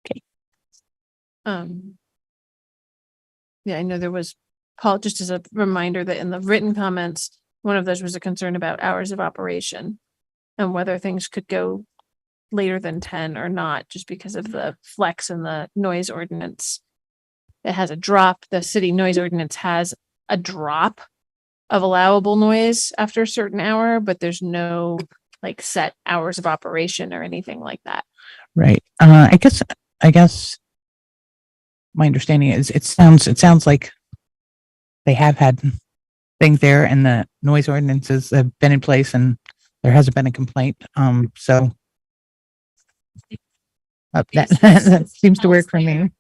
S2: Okay. Yeah, I know there was, Paul, just as a reminder that in the written comments, one of those was a concern about hours of operation and whether things could go later than 10 or not, just because of the flex in the noise ordinance. It has a drop. The city noise ordinance has a drop of allowable noise after a certain hour, but there's no like set hours of operation or anything like that.
S3: Right. I guess my understanding is it sounds like they have had things there and the noise ordinances have been in place and there hasn't been a complaint. So that seems to work for me.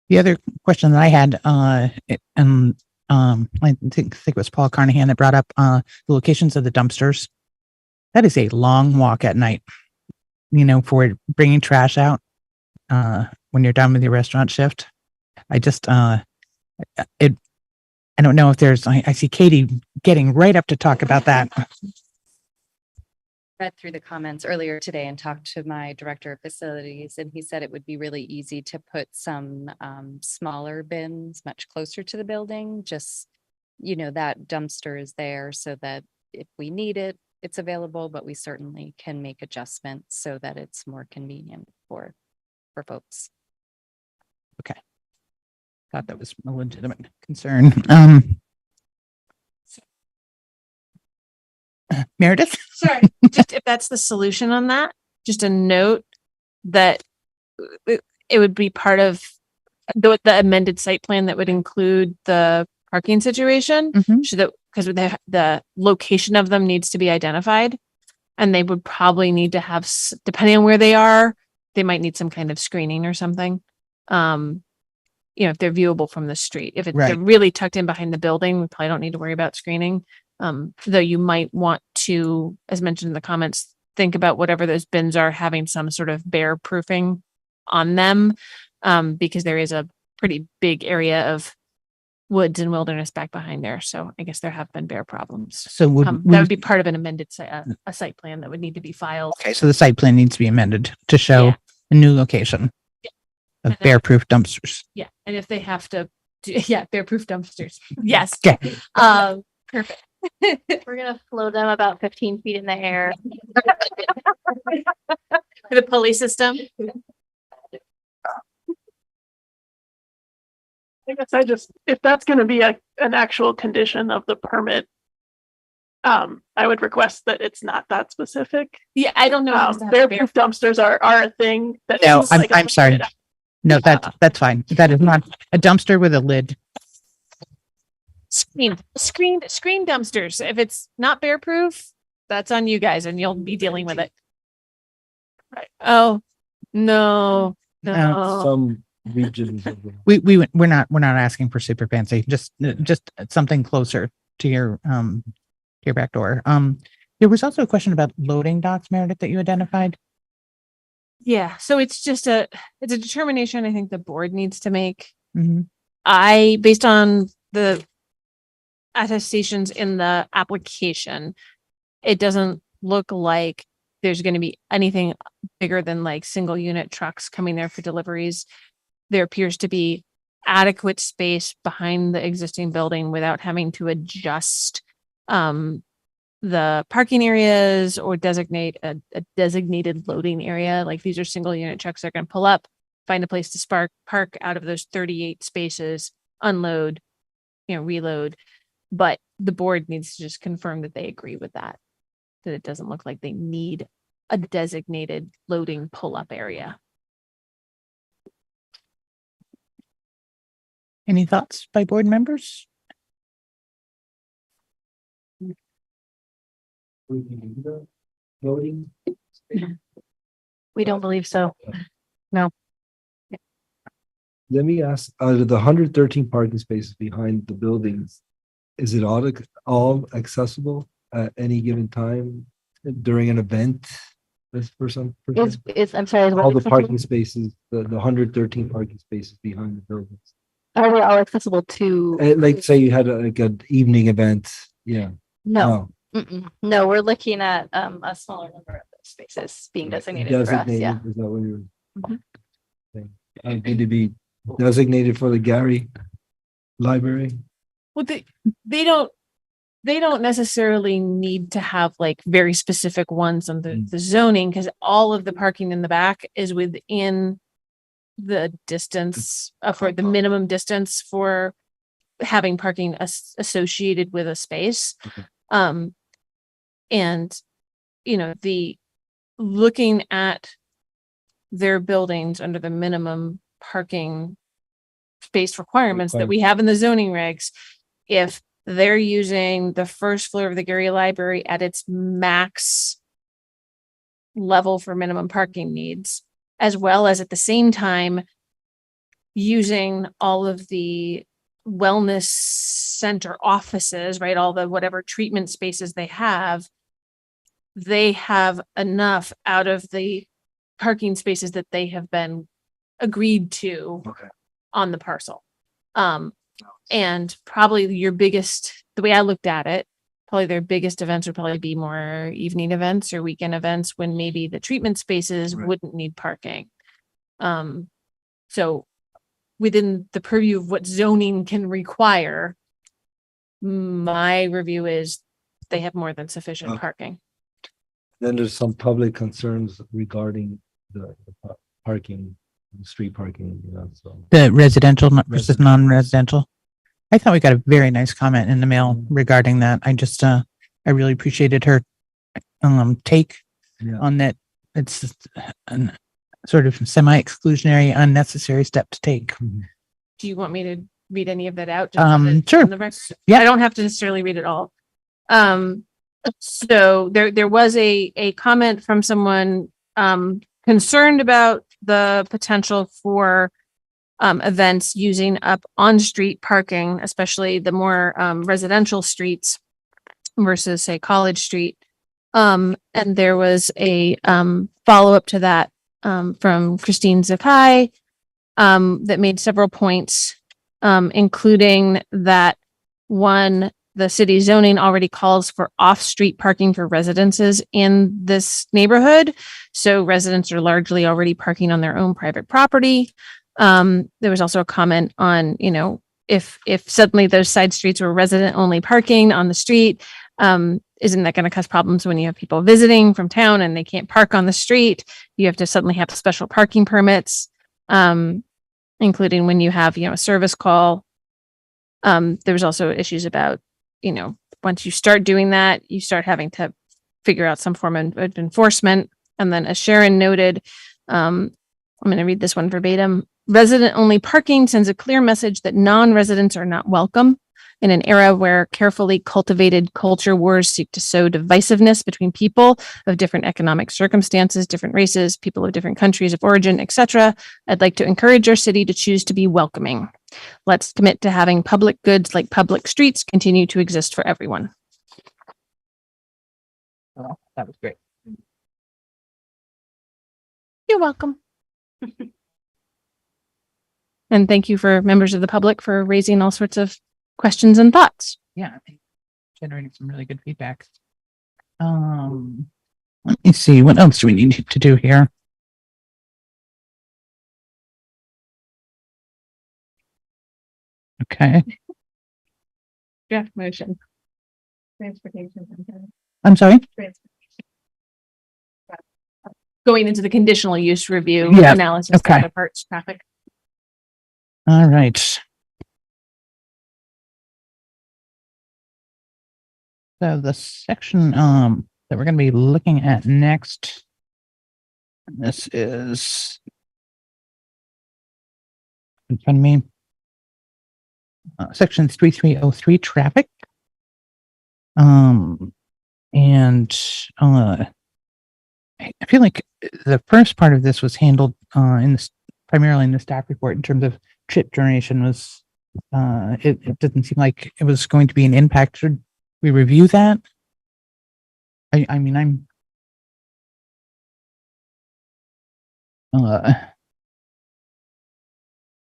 S3: The other question that I had, I think it was Paul Carnahan that brought up the locations of the dumpsters. That is a long walk at night, for bringing trash out when you're done with your restaurant shift. I don't know if there's, I see Katie getting right up to talk about that.
S10: Read through the comments earlier today and talked to my director of facilities, and he said it would be really easy to put some smaller bins much closer to the building. Just, that dumpster is there so that if we need it, it's available, but we certainly can make adjustments so that it's more convenient for folks.
S3: Okay. Thought that was a legitimate concern. Meredith?
S2: Sorry, just if that's the solution on that, just a note that it would be part of the amended site plan that would include the parking situation.
S3: Mhm.
S2: So that, because the location of them needs to be identified, and they would probably need to have, depending on where they are, they might need some kind of screening or something. If they're viewable from the street. If they're
S3: Right.
S2: really tucked in behind the building, we probably don't need to worry about screening. Though you might want to, as mentioned in the comments, think about whatever those bins are having some sort of bear proofing on them, because there is a pretty big area of woods and wilderness back behind there. So I guess there have been bear problems.
S3: So
S2: That would be part of an amended a site plan that would need to be filed.
S3: okay, so the site plan needs to be amended to show
S2: Yeah.
S3: a new location of
S2: And then-
S3: bear-proof dumpsters.
S2: Yeah, and if they have to, bear-proof dumpsters. Yes.
S3: Okay.
S2: Perfect.
S6: We're gonna float them about 15 feet in the air.
S2: The pulley system.
S12: I guess if that's going to be an actual condition of the permit, I would request that it's not that specific.
S2: Yeah, I don't know.
S12: Bear-proof dumpsters are a thing that.
S3: No,
S12: is like a
S3: I'm sorry.
S12: permit.
S3: No, that's fine. That is not a dumpster with a lid.
S2: Screen dumpsters. If it's not bear proof, that's on you guys and you'll be dealing with it. Right. Oh, no.
S4: Some regions of the
S3: We're not asking for super fancy, just something closer to your back door. There was also a question about loading docks, Meredith, that you identified.
S2: Yeah. So it's just it's a determination I think the board needs to make.
S3: Mhm.
S2: Based on the attestations in the application, it doesn't look like there's going to be anything bigger than like single unit trucks coming there for deliveries. There appears to be adequate space behind the existing building without having to adjust the parking areas or designate a designated loading area. Like these are single unit trucks that are going to pull up, find a place to park out of those 38 spaces, unload, reload. But the board needs to just confirm that they agree with that it doesn't look like they need a designated loading pull-up area.
S3: Any thoughts by board members?
S4: Voting.
S6: We don't believe so.
S4: Let me ask, out of the 113 parking spaces behind the buildings, is it all accessible at any given time during an event? For some person?
S6: I'm sorry.
S4: All the parking spaces, the 113 parking spaces behind the buildings.
S6: Are they all accessible to?
S4: Like say you had like an evening event, yeah.
S6: No. No, we're looking at a smaller number of those spaces being designated for us.
S4: Designated,
S6: Yeah.
S4: is that what you're
S6: Mhm.
S4: saying? Need to be designated for the Gary Library?
S2: Well, they don't necessarily need to have like very specific ones on the zoning, because all of the parking in the back is within the distance for the minimum distance for having parking associated with a space.
S4: Okay.
S2: And the looking at their buildings under the minimum parking space requirements that we have in the zoning regs, if they're using the first floor of the Gary Library at its max level for minimum parking needs, as well as at the same time using all of the wellness center offices, right? All the whatever treatment spaces they have enough out of the parking spaces that they have been agreed to on the parcel. And probably the way I looked at it, probably their biggest events would probably be more evening events or weekend events when maybe the treatment spaces wouldn't need parking. So within the purview of what zoning can require, my review is they have more than sufficient parking.
S4: Then there's some public concerns regarding the parking, street parking, so.
S3: The residential versus non-residential. I thought we got a very nice comment in the mail regarding that. I just, I really appreciated her take on that. It's a sort of semi-exclusionary, unnecessary step to take.
S2: Do you want me to read any of that out?
S3: Sure.
S2: Yeah. I don't have to necessarily read it all. So there was a comment from someone concerned about the potential for events using up on-street parking, especially the more residential streets versus say College Street. And there was a follow-up to that from Christine Zakai that made several points, including that one, the city zoning already calls for off-street parking for residences in this neighborhood. So residents are largely already parking on their own private property. There was also a comment on, if suddenly those side streets were resident-only parking on the street, isn't that going to cause problems when you have people visiting from town and they can't park on the street? You have to suddenly have special parking permits, including when you have, a service call. There was also issues about, once you start doing that, you start having to figure out some form of enforcement. And then as Sharon noted, I'm going to read this one verbatim. Resident-only parking sends a clear message that non-residents are not welcome. In an era where carefully cultivated culture wars seek to sow divisiveness between people of different economic circumstances, different races, people of different countries of origin, etc., I'd like to encourage our city to choose to be welcoming. Let's commit to having public goods like public streets continue to exist for everyone.
S3: Oh, that was great.
S2: You're welcome. And thank you for members of the public for raising all sorts of questions and thoughts.
S3: Yeah, I think generating some really good feedback. Let me see, what else do we need to do here? Okay,
S2: Draft motion. Transportation.
S3: I'm sorry.
S2: Going into the conditional use review
S3: Yeah,
S2: analysis.
S3: okay.
S2: Of parts traffic.
S3: All right. So the section that we're going to be looking at next, this is in front of me, section 3303 traffic. And I feel like the first part of this was handled primarily in the staff report in terms of trip generation. Was it didn't seem like it was going to be an impact. Should we review that? I mean, I'm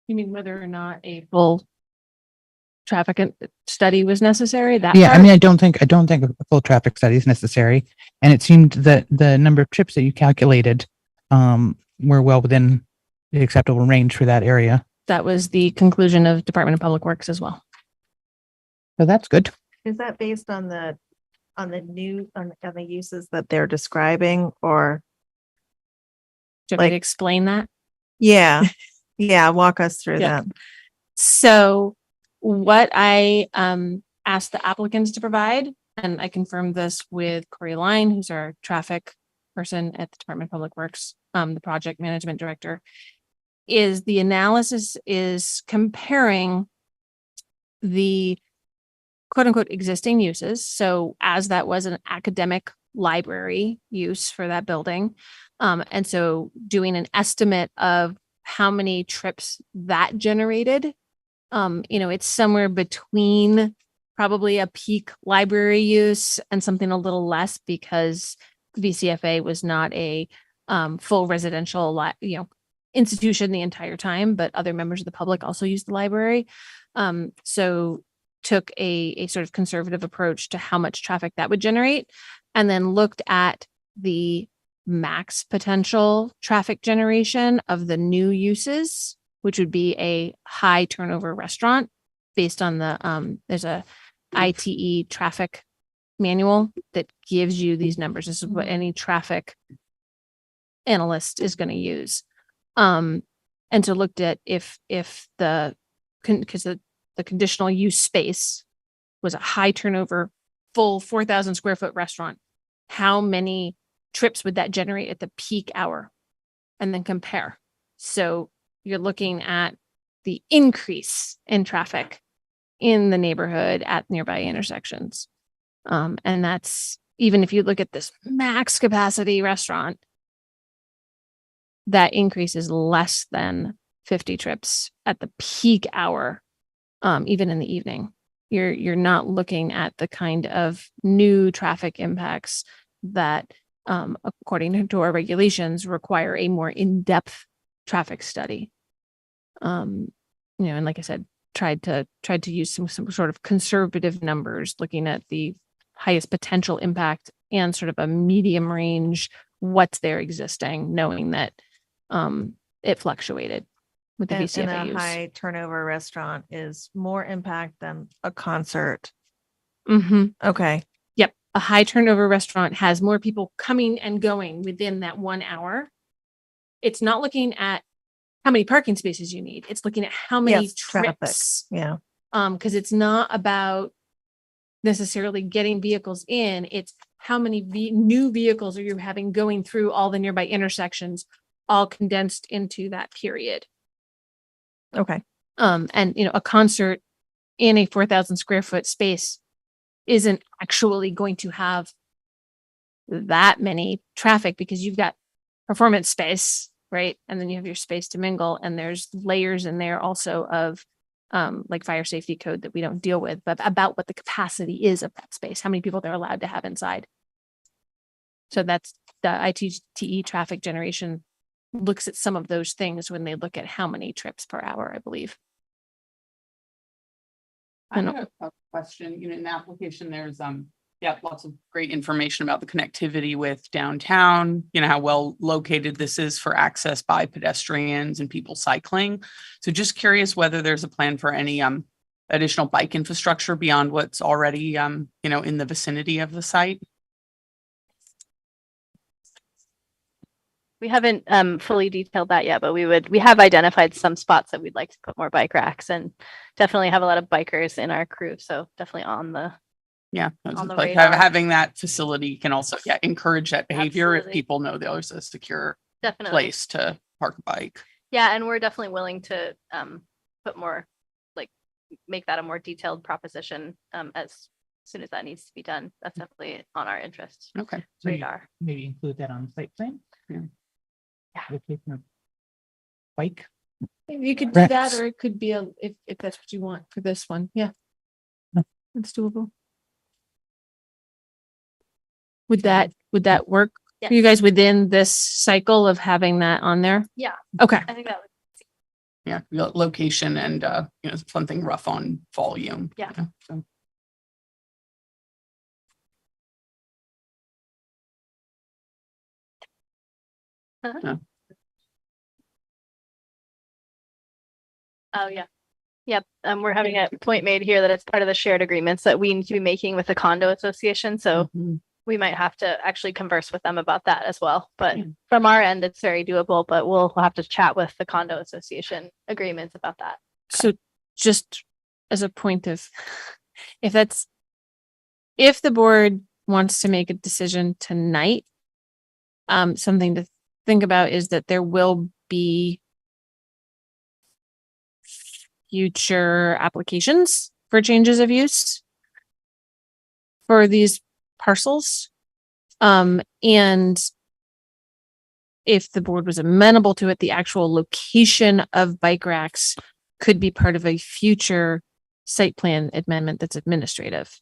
S2: You mean whether or not a full traffic study was necessary? That
S3: yeah, I
S2: part?
S3: mean, I don't think a full traffic study is necessary. And it seemed that the number of trips that you calculated were well within the acceptable range for that area.
S2: That was the conclusion of Department of Public Works as well.
S3: So that's good.
S8: Is that based on the uses that they're describing, or?
S2: Do you want me to explain that?
S8: Yeah, yeah, walk us through
S2: Yeah.
S8: that.
S2: So what I asked the applicants to provide, and I confirmed this with Corey Line, who's our traffic person at the Department of Public Works, the project management director, is the analysis is comparing the quote unquote existing uses. So as that was an academic library use for that building. And so doing an estimate of how many trips that generated. It's somewhere between probably a peak library use and something a little less because VCFA was not a full residential, institution the entire time, but other members of the public also used the library. So took a sort of conservative approach to how much traffic that would generate, and then looked at the max potential traffic generation of the new uses, which would be a high turnover restaurant based on the, there's a ITE traffic manual that gives you these numbers. This is what any traffic analyst is going to use. And so looked at if the conditional use space was a high turnover, full 4,000 square foot restaurant, how many trips would that generate at the peak hour? And then compare. So you're looking at the increase in traffic in the neighborhood at nearby intersections. And that's even if you look at this max capacity restaurant, that increase is less than 50 trips at the peak hour, even in the evening. You're not looking at the kind of new traffic impacts that, according to our regulations, require a more in-depth traffic study. And like I said, tried to use some sort of conservative numbers, looking at the highest potential impact and sort of a medium range, what's there existing, knowing that it fluctuated with the
S8: And
S2: VCFA
S8: a
S2: use.
S8: high turnover restaurant is more impact than a concert.
S2: Mm-hmm.
S8: Okay.
S2: Yep. A high turnover restaurant has more people coming and going within that 1 hour. It's not looking at how many parking spaces you need. It's looking at how many
S8: Traffic.
S2: trips.
S8: Yeah.
S2: Because it's not about necessarily getting vehicles in. It's how many new vehicles are you having going through all the nearby intersections, all condensed into that period.
S8: Okay.
S2: And a concert in a 4,000 square foot space isn't actually going to have that many traffic because you've got performance space, right? And then you have your space to mingle, and there's layers in there also of like fire safety code that we don't deal with, but about what the capacity is of that space, how many people they're allowed to have inside. So that's the ITE traffic generation looks at some of those things when they look at how many trips per hour, I believe.
S9: I have a question. In the application, there's lots of great information about the connectivity with downtown, how well located this is for access by pedestrians and people cycling. So just curious whether there's a plan for any additional bike infrastructure beyond what's already in the vicinity of the site.
S6: We haven't fully detailed that yet, but we have identified some spots that we'd like to put more bike racks, and definitely have a lot of bikers in our crew. So definitely on the
S9: Yeah. I was
S6: on
S9: just
S6: the
S9: like
S6: radar.
S9: having that facility can also, encourage that behavior if
S6: Absolutely.
S9: people know there's a secure
S6: Definitely.
S9: place to park a bike.
S6: Yeah, and we're definitely willing to put more, like, make that a more detailed proposition as soon as that needs to be done. That's definitely on our interest
S9: Okay.
S6: radar.
S3: Maybe include that on the site plan.
S9: Yeah.
S3: Location of bike.
S2: You could do that,
S3: Rex.
S2: or it could be if that's what you want for this one. Yeah.
S3: No.
S2: It's doable. Would that work for you
S6: Yes.
S2: guys within this cycle of having that on there?
S6: Yeah,
S2: Okay.
S6: I think that would.
S9: Yeah. Location and, something rough on volume.
S6: Yeah.
S9: So.
S6: Uh-huh. Oh, yeah. Yep. We're having a point made here that it's part of the shared agreements that we need to be making with the condo association. So
S9: Mhm.
S6: we might have to actually converse with them about that as well. But
S9: Yeah.
S6: from our end, it's very doable, but we'll have to chat with the condo association agreements about that.
S2: So just as a point of, if the board wants to make a decision tonight, something to think about is that there will be future applications for changes of use for these parcels. And if the board was amenable to it, the actual location of bike racks could be part of a future site plan amendment that's administrative.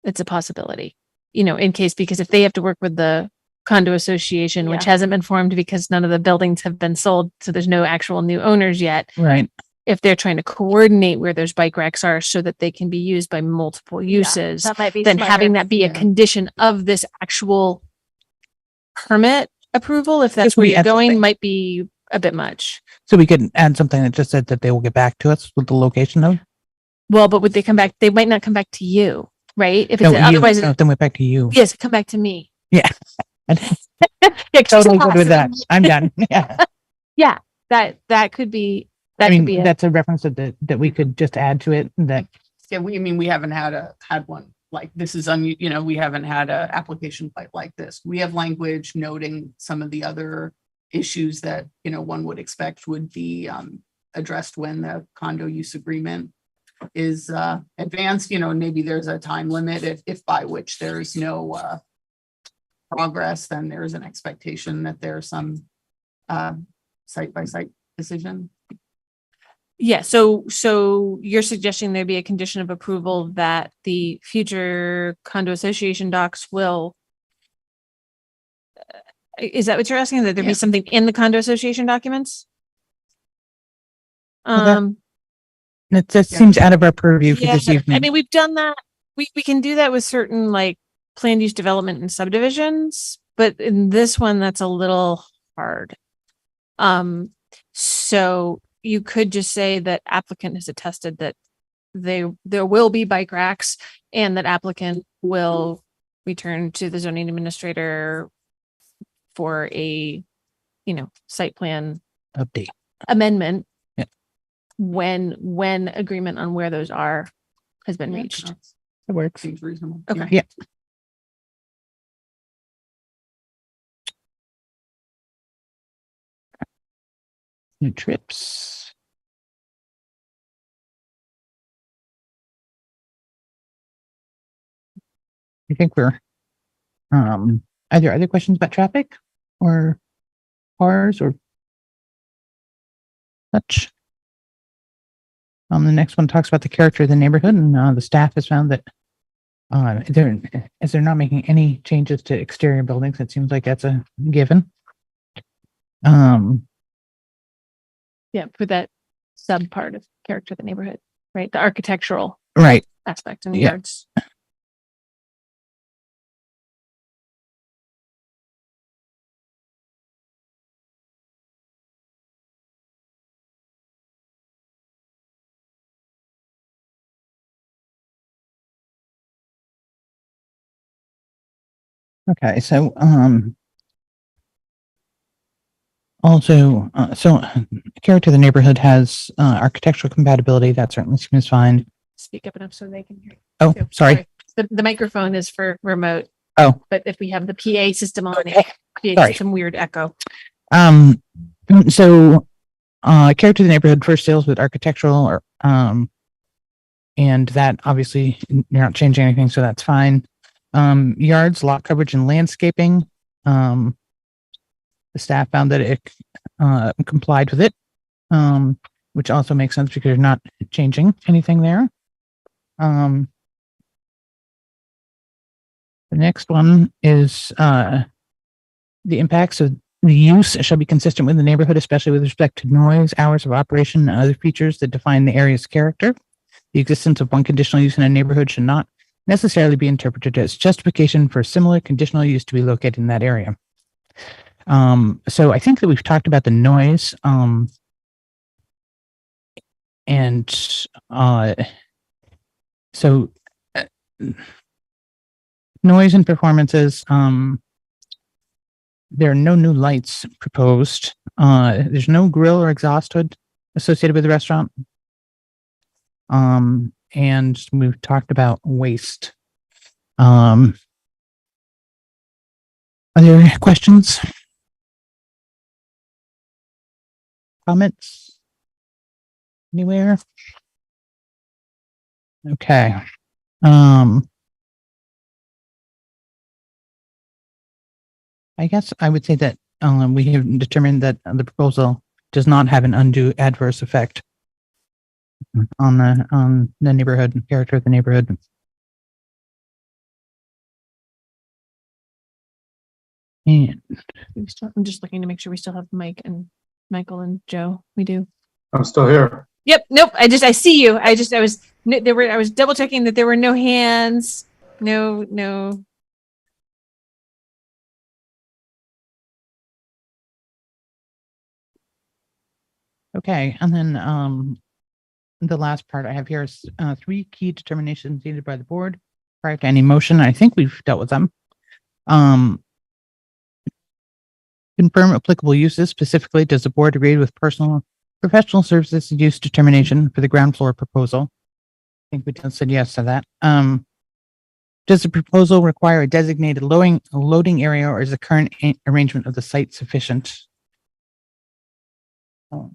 S2: It's a possibility, in case, because if they have to work with the condo association, which
S6: Yeah.
S2: hasn't been formed because none of the buildings have been sold, so there's no actual new owners yet.
S3: Right.
S2: If they're trying to coordinate where those bike racks are so that they can be used by multiple
S6: Yeah,
S2: uses,
S6: that might be
S2: then having
S6: smarter.
S2: that be a
S9: Yeah.
S2: condition of this actual permit approval, if that's
S3: Just
S2: where
S3: we
S2: you're
S3: add
S2: going,
S3: something.
S2: might be a bit much.
S3: So we could add something that just said that they will get back to us with the location of.
S2: Well, but would they come back? They might not come back to you, right? If it's
S3: No, you,
S2: otherwise,
S3: no, then we're back to you.
S2: yes, come back to me.
S3: Yeah.
S2: Yeah, 'cause
S3: Totally
S2: it's
S3: good with that.
S2: awesome.
S3: I'm done. Yeah.
S2: Yeah, that could be. That
S3: I
S2: could
S3: mean,
S2: be
S3: that's a reference that we could just add to it. That
S9: Yeah. We haven't had one like this is we haven't had a application like this. We have language noting some of the other issues that, one would expect would be, addressed when the condo use agreement is, advanced, maybe there's a time limit if by which there's no, progress, then there's an expectation that there's some, site by site decision.
S2: Yeah, so you're suggesting there be a condition of approval that the future condo association docs will. Is that what you're asking? That there
S9: Yeah.
S2: be something in the condo association documents?
S3: Well, that just seems out of our purview for
S2: Yeah,
S3: this evening.
S2: I mean, we've done that. We can do that with certain like planned use development and subdivisions, but in this one, that's a little hard. So you could just say that applicant has attested that there will be bike racks and that applicant will return to the zoning administrator for a, site plan
S3: Update.
S2: amendment.
S3: Yeah.
S2: When agreement on where those are has been
S9: Yeah,
S2: reached.
S3: It works.
S9: Seems reasonable.
S2: Okay.
S3: Yeah. New trips. I think we're, are there other questions about traffic or cars or such? The next one talks about the character of the neighborhood, and the staff has found that they're not making any changes to exterior buildings. It seems like that's a given.
S2: Yeah, for that sub part of character of the neighborhood, right? The architectural
S3: Right.
S2: aspect in
S3: Yeah.
S2: regards.
S3: Okay, so also character of the neighborhood has architectural compatibility. That certainly seems fine.
S2: Speak up enough so they can hear.
S3: Oh,
S2: too.
S3: sorry.
S2: The microphone is for remote,
S3: Oh,
S2: but if we have the PA system on,
S3: okay.
S2: it creates
S3: Sorry.
S2: some weird echo.
S3: So, character of the neighborhood first deals with architectural or, and that obviously you're not changing anything, so that's fine. Yards, lot coverage and landscaping. The staff found that it, complied with it. Which also makes sense because you're not changing anything there. The next one is, the impacts of the use shall be consistent with the neighborhood, especially with respect to noise, hours of operation, and other features that define the area's character. The existence of one conditional use in a neighborhood should not necessarily be interpreted as justification for similar conditional use to be located in that area. So I think that we've talked about the noise, and so uh, noise and performances, there are no new lights proposed. There's no grill or exhaust hood associated with the restaurant. And we've talked about waste. Are there questions? Comments? Anywhere? Okay. I guess I would say that we have determined that the proposal does not have an undue adverse effect on the neighborhood and character of the neighborhood. And
S2: I'm just looking to make sure we still have Mike and Michael and Joe. We do.
S7: I'm still here.
S2: Yep. Nope. I see you. I was double checking that there were no hands. No.
S3: okay, and then the last part I have here is 3 key determinations needed by the board prior to any motion. I think we've dealt with them. Confirm applicable uses. Specifically, does the board agree with professional services use determination for the ground floor proposal? I think we just said yes to that. Does the proposal require a designated loading area, or is the current arrangement of the site sufficient?
S4: Answered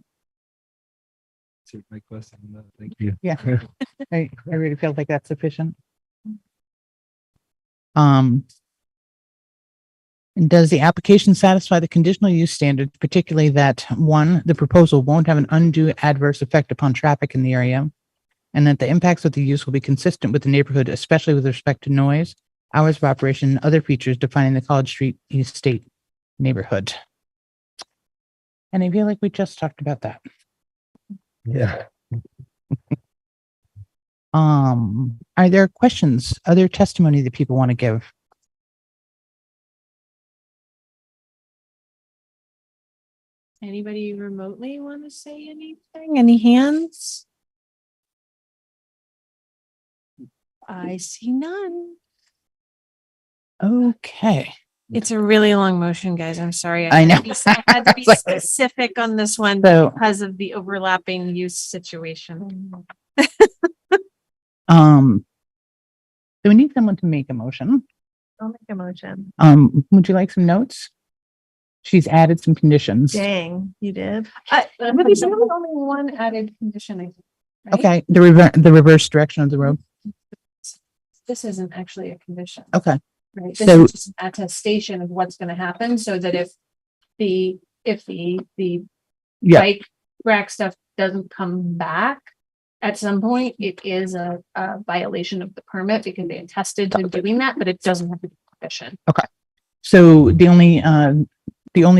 S4: my question. Thank you.
S3: Yeah, I really feel like that's sufficient. And does the application satisfy the conditional use standards, particularly that 1, the proposal won't have an undue adverse effect upon traffic in the area, and that the impacts of the use will be consistent with the neighborhood, especially with respect to noise, hours of operation, and other features defining the College Street East State neighborhood? And I feel like we just talked about that.
S4: Yeah.
S3: Are there questions, other testimony that people want to give?
S2: Anybody remotely want to say anything? Any hands? I see none.
S3: Okay.
S2: It's a really long motion, guys. I'm sorry.
S3: I know.
S2: I had to be
S3: Like-
S2: specific on this one
S3: So-
S2: because of the overlapping use situation.
S3: So we need someone to make a motion.
S8: I'll make a motion.
S3: Would you like some notes? She's added some conditions.
S8: Dang, you did.
S2: But there's really only one added condition, I think. Right?
S3: Okay, the reverse direction of the road.
S2: This isn't actually a condition,
S3: Okay,
S2: right? This
S3: So-
S2: is just an attestation of what's going to happen so that if the
S3: yeah,
S2: bike rack stuff doesn't come back at some point, it is a violation of the permit because they attested to doing that, but it doesn't have to be a condition.
S3: so the only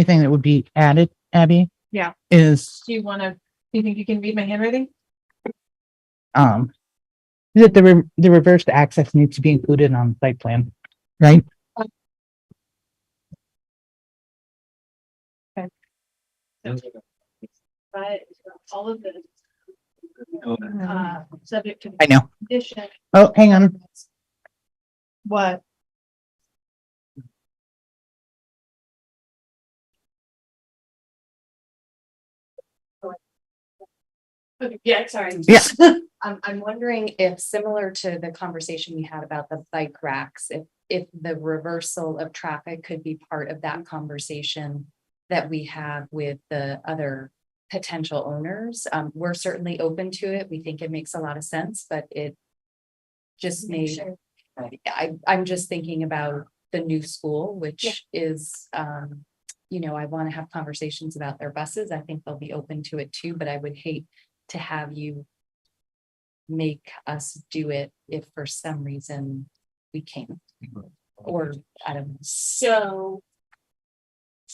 S3: thing that would be added, Abby,
S2: Yeah.
S3: is
S2: Do you think you can read my handwriting?
S3: that the reversed access needs to be included on the site plan, right?
S2: But all of this, subject to
S3: I know.
S2: condition.
S3: Oh, hang on.
S2: What? Yeah, sorry.
S3: Yeah.
S10: I'm wondering if, similar to the conversation we had about the bike racks, if the reversal of traffic could be part of that conversation that we have with the other potential owners. We're certainly open to it. We think it makes a lot of sense, but it just may, I'm just thinking about the new school, which is, you know, I want to have conversations about their buses. I think they'll be open to it too, but I would hate to have you make us do it if for some reason we can't. Or I don't know.
S2: So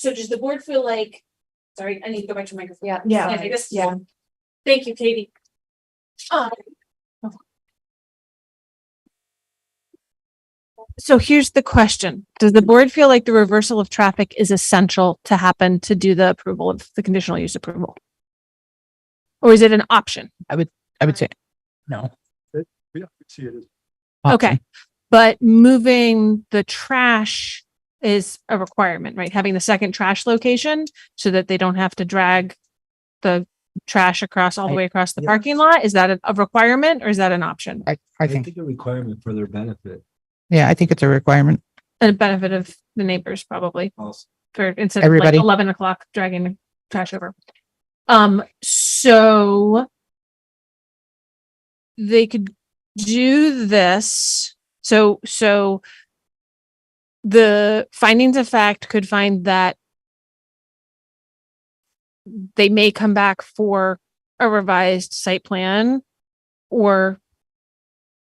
S2: does the board feel like, sorry, I need to go back to the microphone.
S10: Yeah.
S2: Yeah. Thank you, Katie. So here's the question. Does the board feel like the reversal of traffic is essential to happen to do the approval of the conditional use approval? Or is it an option?
S3: I would say no.
S7: Yeah, I see it as
S2: Okay. But moving the trash is a requirement, right? Having the second trash location so that they don't have to drag the trash across all the way across the parking lot. Is that a requirement or is that an option?
S3: I think,
S4: a requirement for their benefit.
S3: yeah, I think it's a requirement.
S2: And a benefit of the neighbors probably
S4: Also.
S2: for instead of
S3: Everybody.
S2: like 11 o'clock dragging the trash over. So they could do this. So the findings of fact could find that they may come back for a revised site plan, or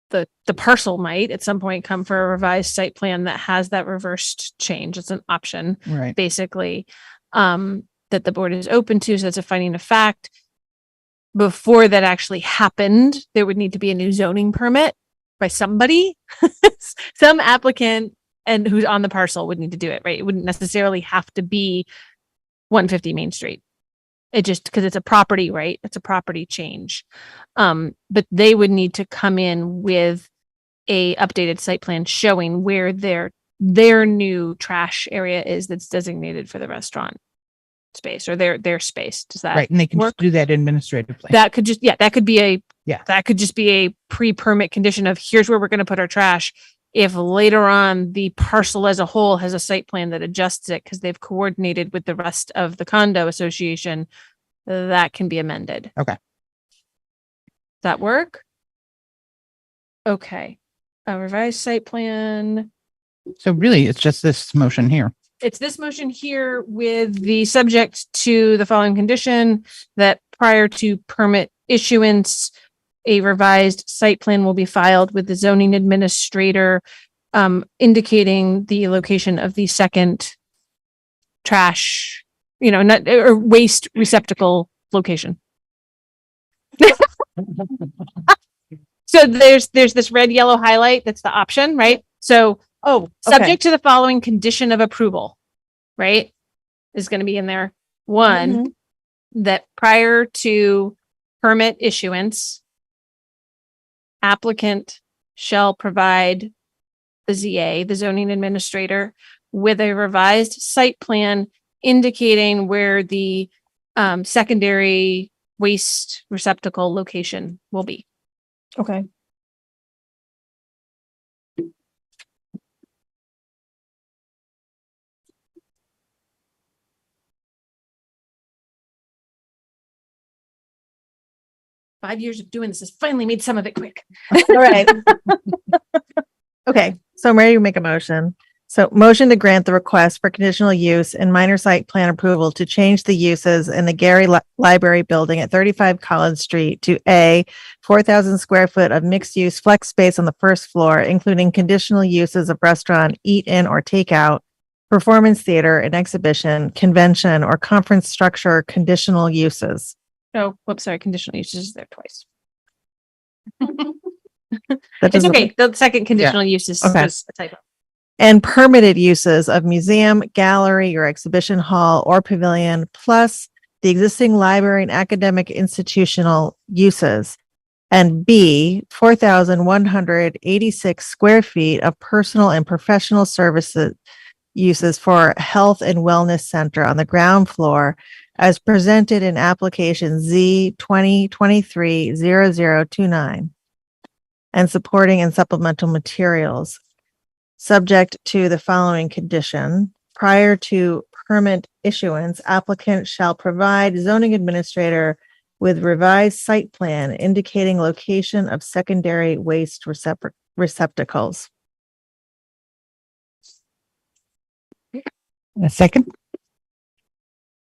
S2: the parcel might at some point come for a revised site plan that has that reversed change. It's an option,
S3: Right.
S2: basically, that the board is open to. So that's a finding of fact. Before that actually happened, there would need to be a new zoning permit by somebody, some applicant, and who's on the parcel would need to do it, right? It wouldn't necessarily have to be 150 Main Street. It just, because it's a property, right? It's a property change. But they would need to come in with a updated site plan showing where their new trash area is that's designated for the restaurant space or their space. Does that
S3: Right. And they can
S2: work?
S3: just do that administratively.
S2: That could just, that could be a pre-permit condition of here's where we're going to put our trash. If later on the parcel as a whole has a site plan that adjusts it because they've coordinated with the rest of the condo association, that can be amended.
S3: Okay.
S2: Does that work? Okay. A revised site plan.
S3: So really, it's just this motion here.
S2: It's this motion here with the subject to the following condition that prior to permit issuance, a revised site plan will be filed with the zoning administrator, indicating the location of the second trash, not or waste receptacle location. So there's this red yellow highlight. That's the option, right? So, subject to the following condition of approval, right? Is going to be in there. One, that prior to permit issuance, applicant shall provide the ZA, the zoning administrator, with a revised site plan indicating where the secondary waste receptacle location will be.
S8: Okay.
S2: Five years of doing this has finally made some of it quick.
S8: All right. Okay, so I'm ready to make a motion. So motion to grant the request for conditional use and minor site plan approval to change the uses in the Gary Library Building at 35 Collins Street to A, 4,000 square foot of mixed use flex space on the first floor, including conditional uses of restaurant, eat in or takeout, performance theater and exhibition, convention or conference structure conditional uses.
S2: Oh, whoops, sorry, conditional uses is there twice.
S8: That
S2: It's
S8: doesn't-
S2: okay. The second conditional use is
S8: Okay.
S2: was a typo.
S8: And permitted uses of museum, gallery, or exhibition hall or pavilion, plus the existing library and academic institutional uses. And B, 4,186 square feet of personal and professional services uses for health and wellness center on the ground floor as presented in application Z 2023-0029 and supporting and supplemental materials, subject to the following condition. Prior to permit issuance, applicant shall provide zoning administrator with revised site plan indicating location of secondary waste receptacles.
S3: A second.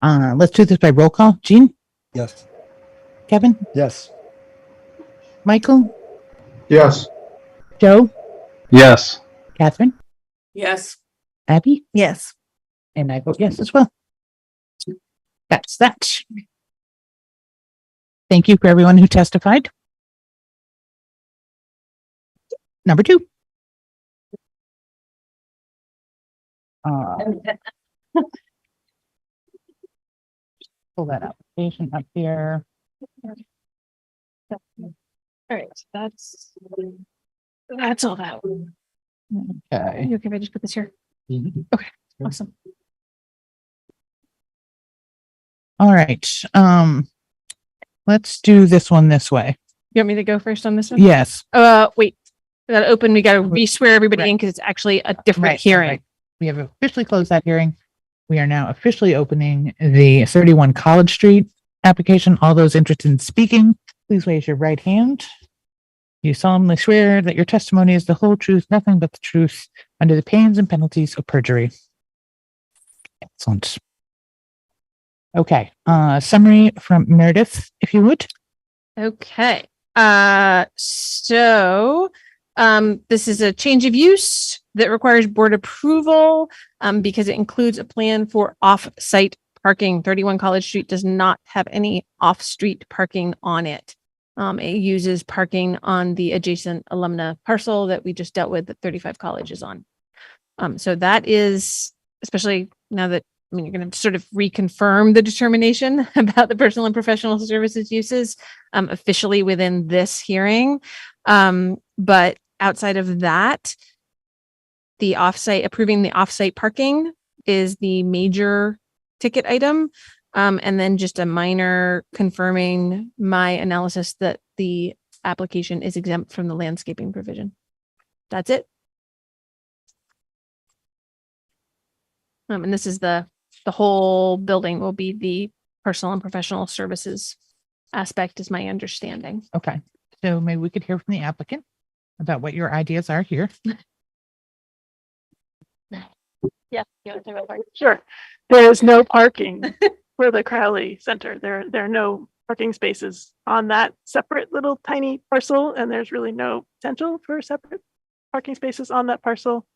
S3: Let's do this by roll call. Jean,
S4: Yes.
S3: Kevin,
S7: Yes.
S3: Michael,
S7: Yes.
S3: Joe,
S7: Yes.
S3: Catherine,
S9: Yes.
S3: Abby,
S8: Yes.
S3: and I vote yes as well. That's that. Thank you for everyone who testified. Number 2. Pull that application up here.
S2: All right, that's all that.
S3: Okay.
S2: You okay if I just put this here? Okay, awesome.
S3: All right. Let's do this one this way.
S2: You want me to go first on this one?
S3: Yes.
S2: Wait, we gotta open, we gotta re-swear everybody in because it's actually a different hearing.
S3: Right. We have officially closed that hearing. We are now officially opening the 31 College Street application. All those interested in speaking, please raise your right hand. You solemnly swear that your testimony is the whole truth, nothing but the truth, under the pains and penalties of perjury. Excellent. Okay, summary from Meredith, if you would.
S2: Okay, so this is a change of use that requires board approval because it includes a plan for off-site parking. 31 College Street does not have any off-street parking on it. It uses parking on the adjacent alumna parcel that we just dealt with that 35 College is on. So that is, especially now that, I mean, you're going to sort of reconfirm the determination about the personal and professional services uses officially within this hearing. But outside of that, the approving the offsite parking is the major ticket item. And then just a minor confirming my analysis that the application is exempt from the landscaping provision. That's it. And this is the whole building will be the personal and professional services aspect is my understanding.
S3: Okay, so maybe we could hear from the applicant about what your ideas are here.
S2: Yeah. You want to talk about parking?
S12: Sure. There is no parking for the Crowley Center. There are no parking spaces on that separate little tiny parcel, and there's really no potential for separate parking spaces on that parcel.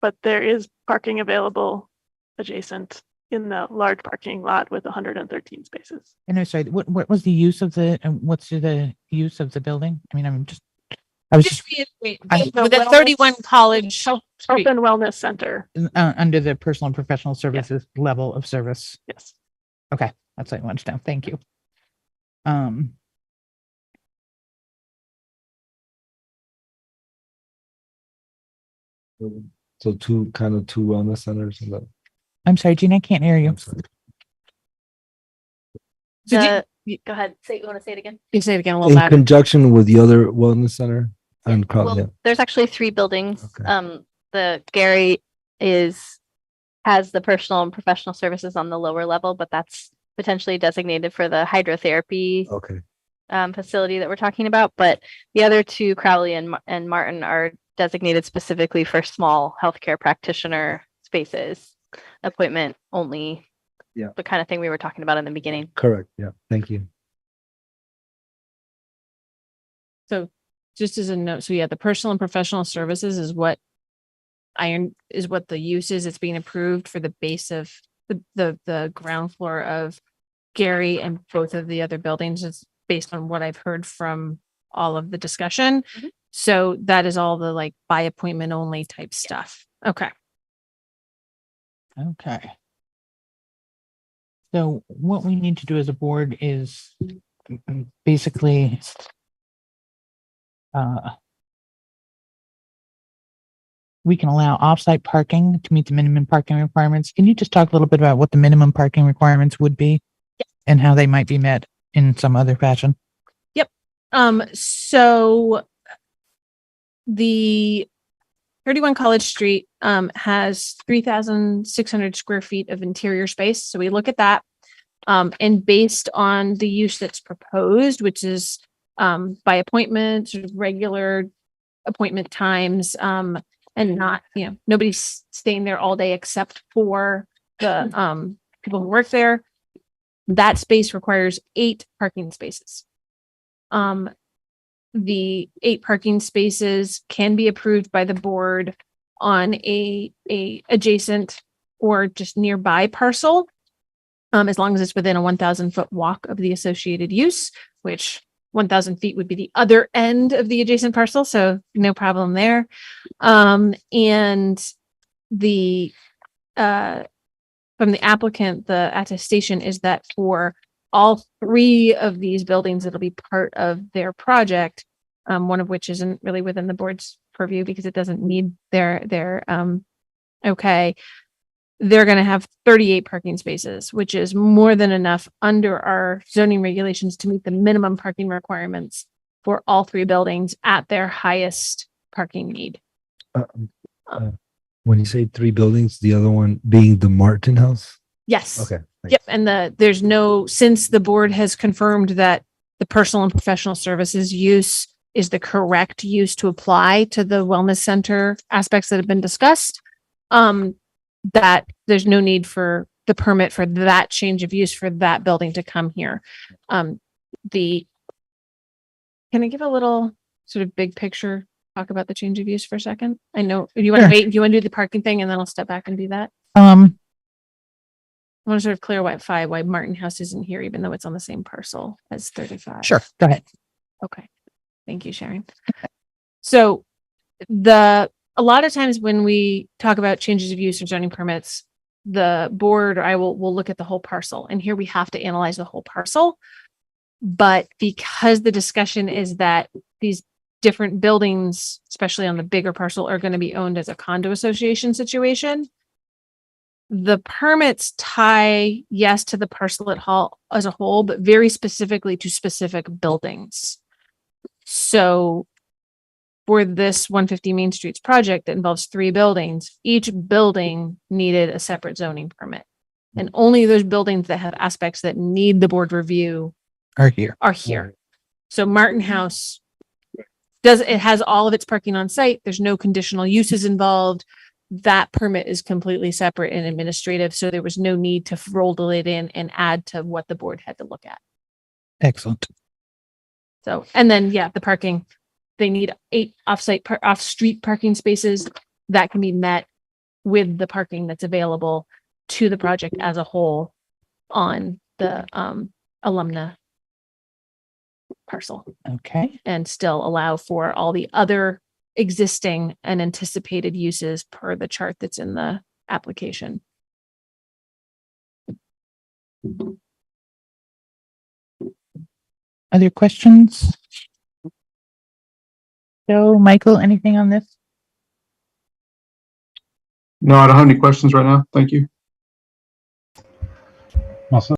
S12: But there is parking available adjacent in the large parking lot with 113 spaces.
S3: And I'm sorry, what was the use of what's the use of the building? I mean, I was just
S2: reiterate,
S3: I-
S2: with the 31 College
S12: Health
S2: Street.
S12: and Wellness Center.
S3: under the personal and professional services level of service.
S12: Yes.
S3: Okay, that's what I wanted to know. Thank you.
S4: So two wellness centers and that.
S3: I'm sorry, Gina, I can't hear you.
S4: I'm sorry.
S6: Go ahead. You want to say it again?
S2: You say it again a little
S4: In
S2: louder.
S4: conjunction with the other wellness center and Crowley.
S6: Well, there's actually 3 buildings.
S4: Okay.
S6: The Gary has the personal and professional services on the lower level, but that's potentially designated for the hydrotherapy
S4: Okay.
S6: facility that we're talking about. But the other 2, Crowley and Martin, are designated specifically for small healthcare practitioner spaces, appointment only.
S4: Yeah.
S6: The kind of thing we were talking about in the beginning.
S4: Correct. Yeah. Thank you.
S2: So just as a note, so yeah, the personal and professional services is what the use is. It's being approved for the base of the ground floor of Gary and both of the other buildings. It's based on what I've heard from all of the discussion.
S6: Mhm.
S2: So that is all the like by appointment only type stuff. Okay.
S3: Okay. So what we need to do as a board is basically we can allow offsite parking to meet the minimum parking requirements. Can you just talk a little bit about what the minimum parking requirements would be? and how they might be met in some other fashion.
S2: So the 31 College Street has 3,600 square feet of interior space. So we look at that. And based on the use that's proposed, which is by appointment, sort of regular appointment times, and not, nobody's staying there all day except for the people who work there. That space requires 8 parking spaces. The 8 parking spaces can be approved by the board on a adjacent or just nearby parcel, as long as it's within a 1,000-foot walk of the associated use, which 1,000 feet would be the other end of the adjacent parcel, so no problem there. And the from the applicant, the attestation is that for all 3 of these buildings, it'll be part of their project, one of which isn't really within the board's purview because it doesn't need their okay. They're going to have 38 parking spaces, which is more than enough under our zoning regulations to meet the minimum parking requirements for all 3 buildings at their highest parking need.
S4: When you say 3 buildings, the other one being the Martin House?
S2: Yes.
S4: Okay.
S2: Yep. And there's since the board has confirmed that the personal and professional services use is the correct use to apply to the wellness center aspects that have been discussed, that there's no need for the permit for that change of use for that building to come here. Can I give a little sort of big picture talk about the change of use for a second? I know you want to wait. Do you want to do the parking thing and then I'll step back and do that? I want to sort of clarify why Martin House isn't here, even though it's on the same parcel as 35.
S3: Sure, go ahead.
S2: Okay. Thank you, Sharon. So a lot of times when we talk about changes of use or zoning permits, the board or I will look at the whole parcel. And here we have to analyze the whole parcel. But because the discussion is that these different buildings, especially on the bigger parcel, are going to be owned as a condo association situation, the permits tie, yes, to the parcel as a whole, but very specifically to specific buildings. So for this 150 Main Streets project that involves 3 buildings, each building needed a separate zoning permit. And only those buildings that have aspects that need the board review
S3: Are here.
S2: So Martin House it has all of its parking on site. There's no conditional uses involved. That permit is completely separate and administrative. So there was no need to roll it in and add to what the board had to look at.
S3: Excellent.
S2: So, and then, the parking, they need 8 off-street parking spaces that can be met with the parking that's available to the project as a whole on the alumna parcel.
S3: Okay.
S2: And still allow for all the other existing and anticipated uses per the chart that's in the application.
S3: Other questions? Joe, Michael, anything on this?
S7: No, I don't have any questions right now. Thank you.
S3: Okay.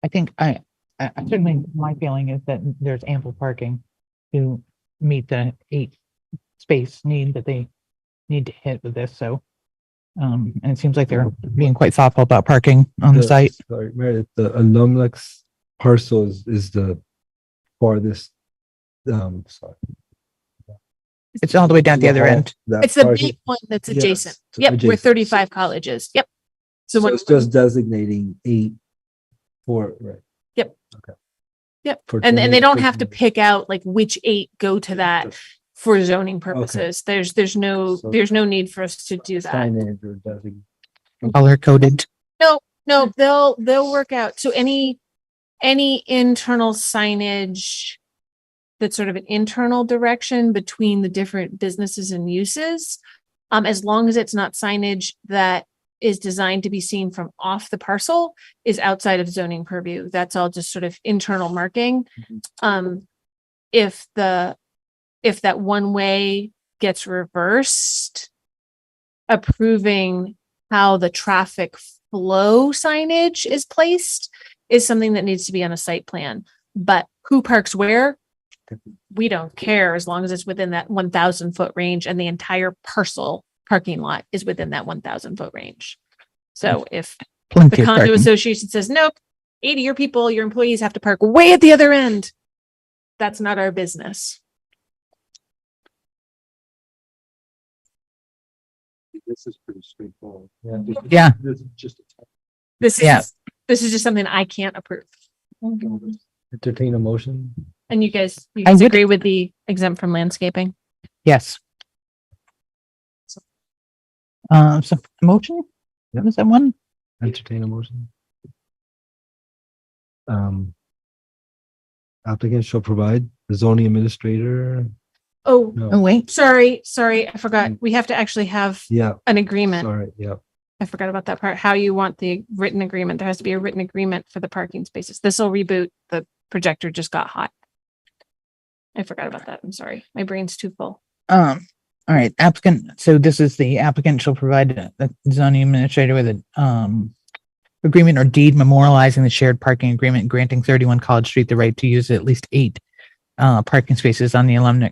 S3: I think I certainly, my feeling is that there's ample parking to meet the 8 space need that they need to hit with this. So, and it seems like they're being quite thoughtful about parking on the site.
S4: Sorry, Meredith, the Alumlex parcel is the farthest, sorry.
S3: It's all the way down at the other end.
S2: It's the big one that's adjacent. Yep, where 35 colleges. Yep.
S4: So it's just designating 8 for, right?
S2: Yep.
S4: Okay.
S2: Yep. And they don't have to pick out like which 8 go to that for zoning purposes. Okay. There's no need for us to do that.
S4: Signage or designate.
S3: Color coded.
S2: No, they'll work out. So any internal signage that's sort of an internal direction between the different businesses and uses, as long as it's not signage that is designed to be seen from off the parcel, is outside of zoning purview. That's all just sort of internal marking. If that one way gets reversed, approving how the traffic flow signage is placed is something that needs to be on a site plan. But who parks where? We don't care as long as it's within that 1,000-foot range and the entire parcel parking lot is within that 1,000-foot range. So if the
S3: Plenty of
S2: condo
S3: parking.
S2: association says, nope, 80 your people, your employees have to park way at the other end, that's not our business.
S7: This is pretty straightforward.
S3: Yeah.
S7: This is just
S2: This
S3: Yeah.
S2: is just something I can't approve.
S4: Entertain a motion.
S2: And you guys
S3: I would-
S2: agree with the exempt from landscaping?
S3: Yes. So motion?
S4: Yeah.
S3: Was that one?
S4: Entertain a motion. Applicant shall provide the zoning administrator.
S2: Oh,
S3: Oh,
S4: No,
S3: wait.
S2: sorry, I forgot. We have to actually have
S4: yeah,
S2: an agreement.
S4: sorry, yeah.
S2: I forgot about that part. How you want the written agreement. There has to be a written agreement for the parking spaces. This will reboot. The projector just got hot. I forgot about that. I'm sorry. My brain's too full.
S3: All right, applicant, so this is the applicant shall provide the zoning administrator with an agreement or deed memorializing the shared parking agreement, granting 31 College Street the right to use at least 8 parking spaces on the alumni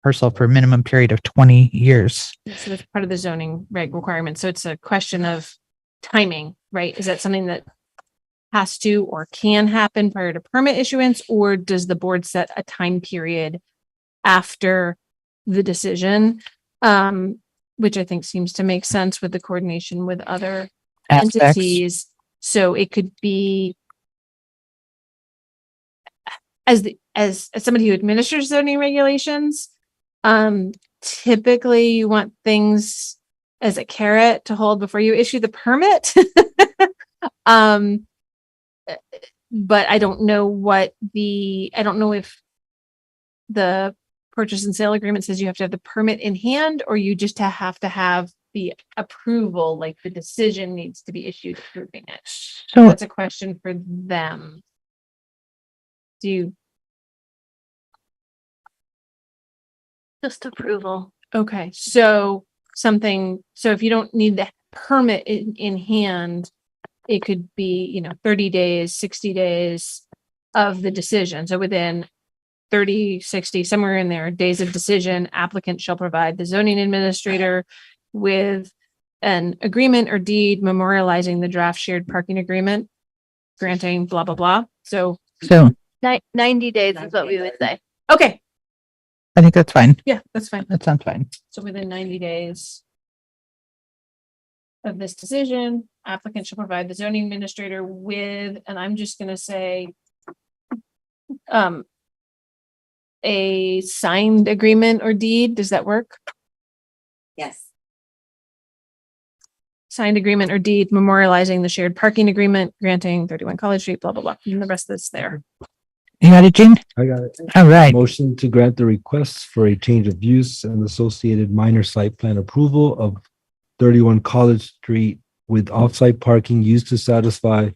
S3: parcel for a minimum period of 20 years.
S2: So that's part of the zoning reg requirement. So it's a question of timing, right? Is that something that has to or can happen prior to permit issuance, or does the board set a time period after the decision? Which I think seems to make sense with the coordination with other
S3: Aspects.
S2: entities. So it could be as somebody who administers zoning regulations, typically you want things as a carrot to hold before you issue the permit. But I don't know if the purchase and sale agreement says you have to have the permit in hand, or you just have to have the approval, like the decision needs to be issued approving it.
S3: So
S2: That's a question for them.
S6: Just approval.
S2: Okay, so if you don't need the permit in hand, it could be, 30 days, 60 days of the decision. So within 30, 60, somewhere in there, days of decision, applicant shall provide the zoning administrator with an agreement or deed memorializing the draft shared parking agreement, granting blah, blah, blah. So,
S6: 90 days is what we would say.
S2: okay,
S3: I think that's fine.
S2: yeah, that's fine.
S3: That sounds fine.
S2: So within 90 days of this decision, applicant shall provide the zoning administrator with, and I'm just gonna say, a signed agreement or deed. Does that work?
S13: Yes.
S2: Signed agreement or deed memorializing the shared parking agreement, granting 31 College Street, blah, blah, blah. And the rest that's there.
S3: You got it, Gene?
S4: I got it.
S3: All right.
S4: Motion to grant the request for a change of use and associated minor site plan approval of 31 College Street with off-site parking used to satisfy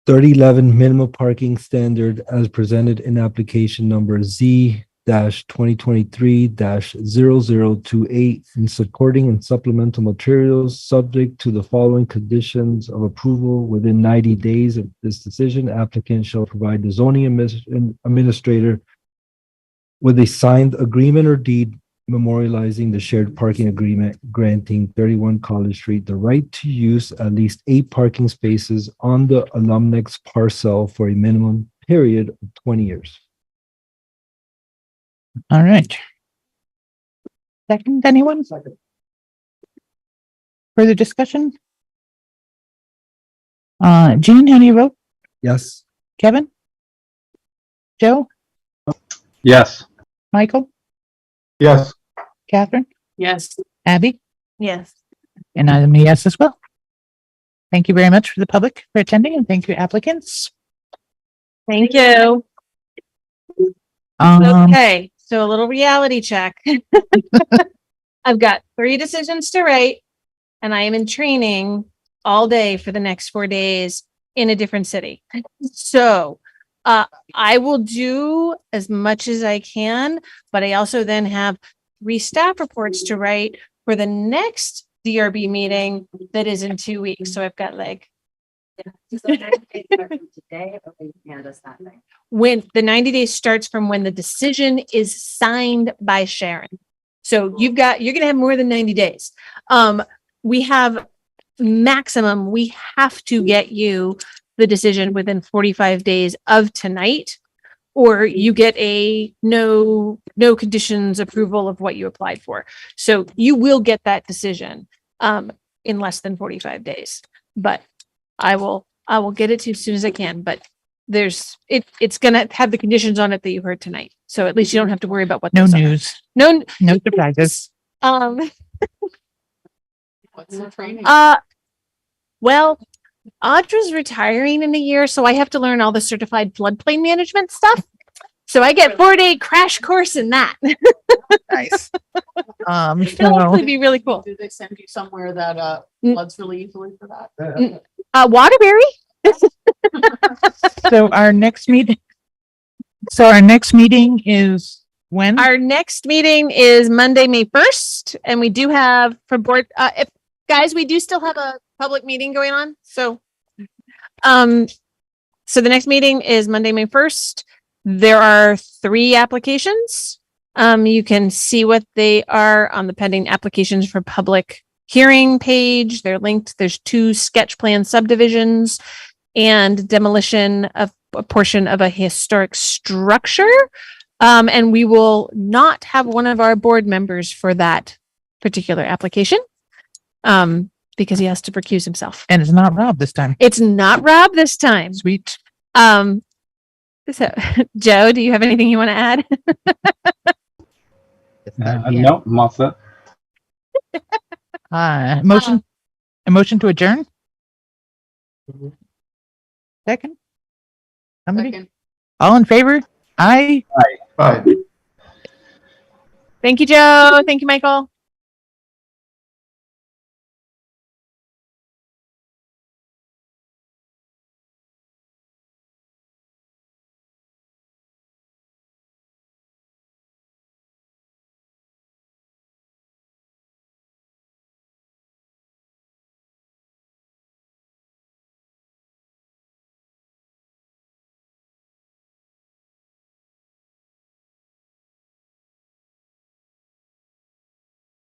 S4: 3011 minimum parking standard as presented in application number Z-2023-0028 in supporting and supplemental materials subject to the following conditions of approval within 90 days of this decision. Applicant shall provide the zoning administrator with a signed agreement or deed memorializing the shared parking agreement, granting 31 College Street the right to use at least 8 parking spaces on the alumnex parcel for a minimum period of 20 years.
S3: All right. Second, anyone? Further discussion? Gene, how do you vote?
S4: Yes.
S3: Kevin? Joe?
S1: Yes.
S3: Michael?
S1: Yes.
S3: Catherine?
S2: Yes.
S3: Abby?
S2: Yes.
S3: And I'm a yes as well. Thank you very much for the public for attending, and thank you applicants.
S2: Thank you. Okay, so a little reality check. I've got 3 decisions to write, and I am in training all day for the next 4 days in a different city. So I will do as much as I can, but I also then have 3 staff reports to write for the next DRB meeting that is in 2 weeks. So I've got like
S13: Today, or they hand us that thing.
S2: when the 90 days starts from when the decision is signed by Sharon. So you're going to have more than 90 days. We have maximum, we have to get you the decision within 45 days of tonight, or you get a no conditions approval of what you applied for. So you will get that decision in less than 45 days. But I will get it to you as soon as I can. But it's gonna have the conditions on it that you heard tonight. So at least you don't have to worry about what
S3: No
S2: those are.
S3: news,
S2: No
S3: no surprises.
S9: What's the training?
S2: Well, Audra's retiring in a year, so I have to learn all the certified floodplain management stuff. So I get 4-day crash course in that.
S3: Nice.
S2: It'll
S3: So,
S2: hopefully be really cool.
S9: Do they send you somewhere that
S2: Mm.
S9: floods really easily for that?
S2: Waterbury?
S3: so our next meeting is when?
S2: Our next meeting is Monday, May 1st, and we do have for board, guys, we do still have a public meeting going on. So the next meeting is Monday, May 1st. There are 3 applications. You can see what they are on the pending applications for public hearing page. They're linked. There's 2 sketch plan subdivisions and demolition of a portion of a historic structure. And we will not have one of our board members for that particular application. Because he has to recuse himself.
S3: And it's not Rob this time.
S2: It's not Rob this time.
S3: Sweet.
S2: So Joe, do you have anything you want to add?
S14: No, I'm all set.
S3: A motion to adjourn? Second? Somebody?
S9: Second.
S3: All in favor? Aye.
S14: Bye.
S2: Thank you, Joe. Thank you, Michael.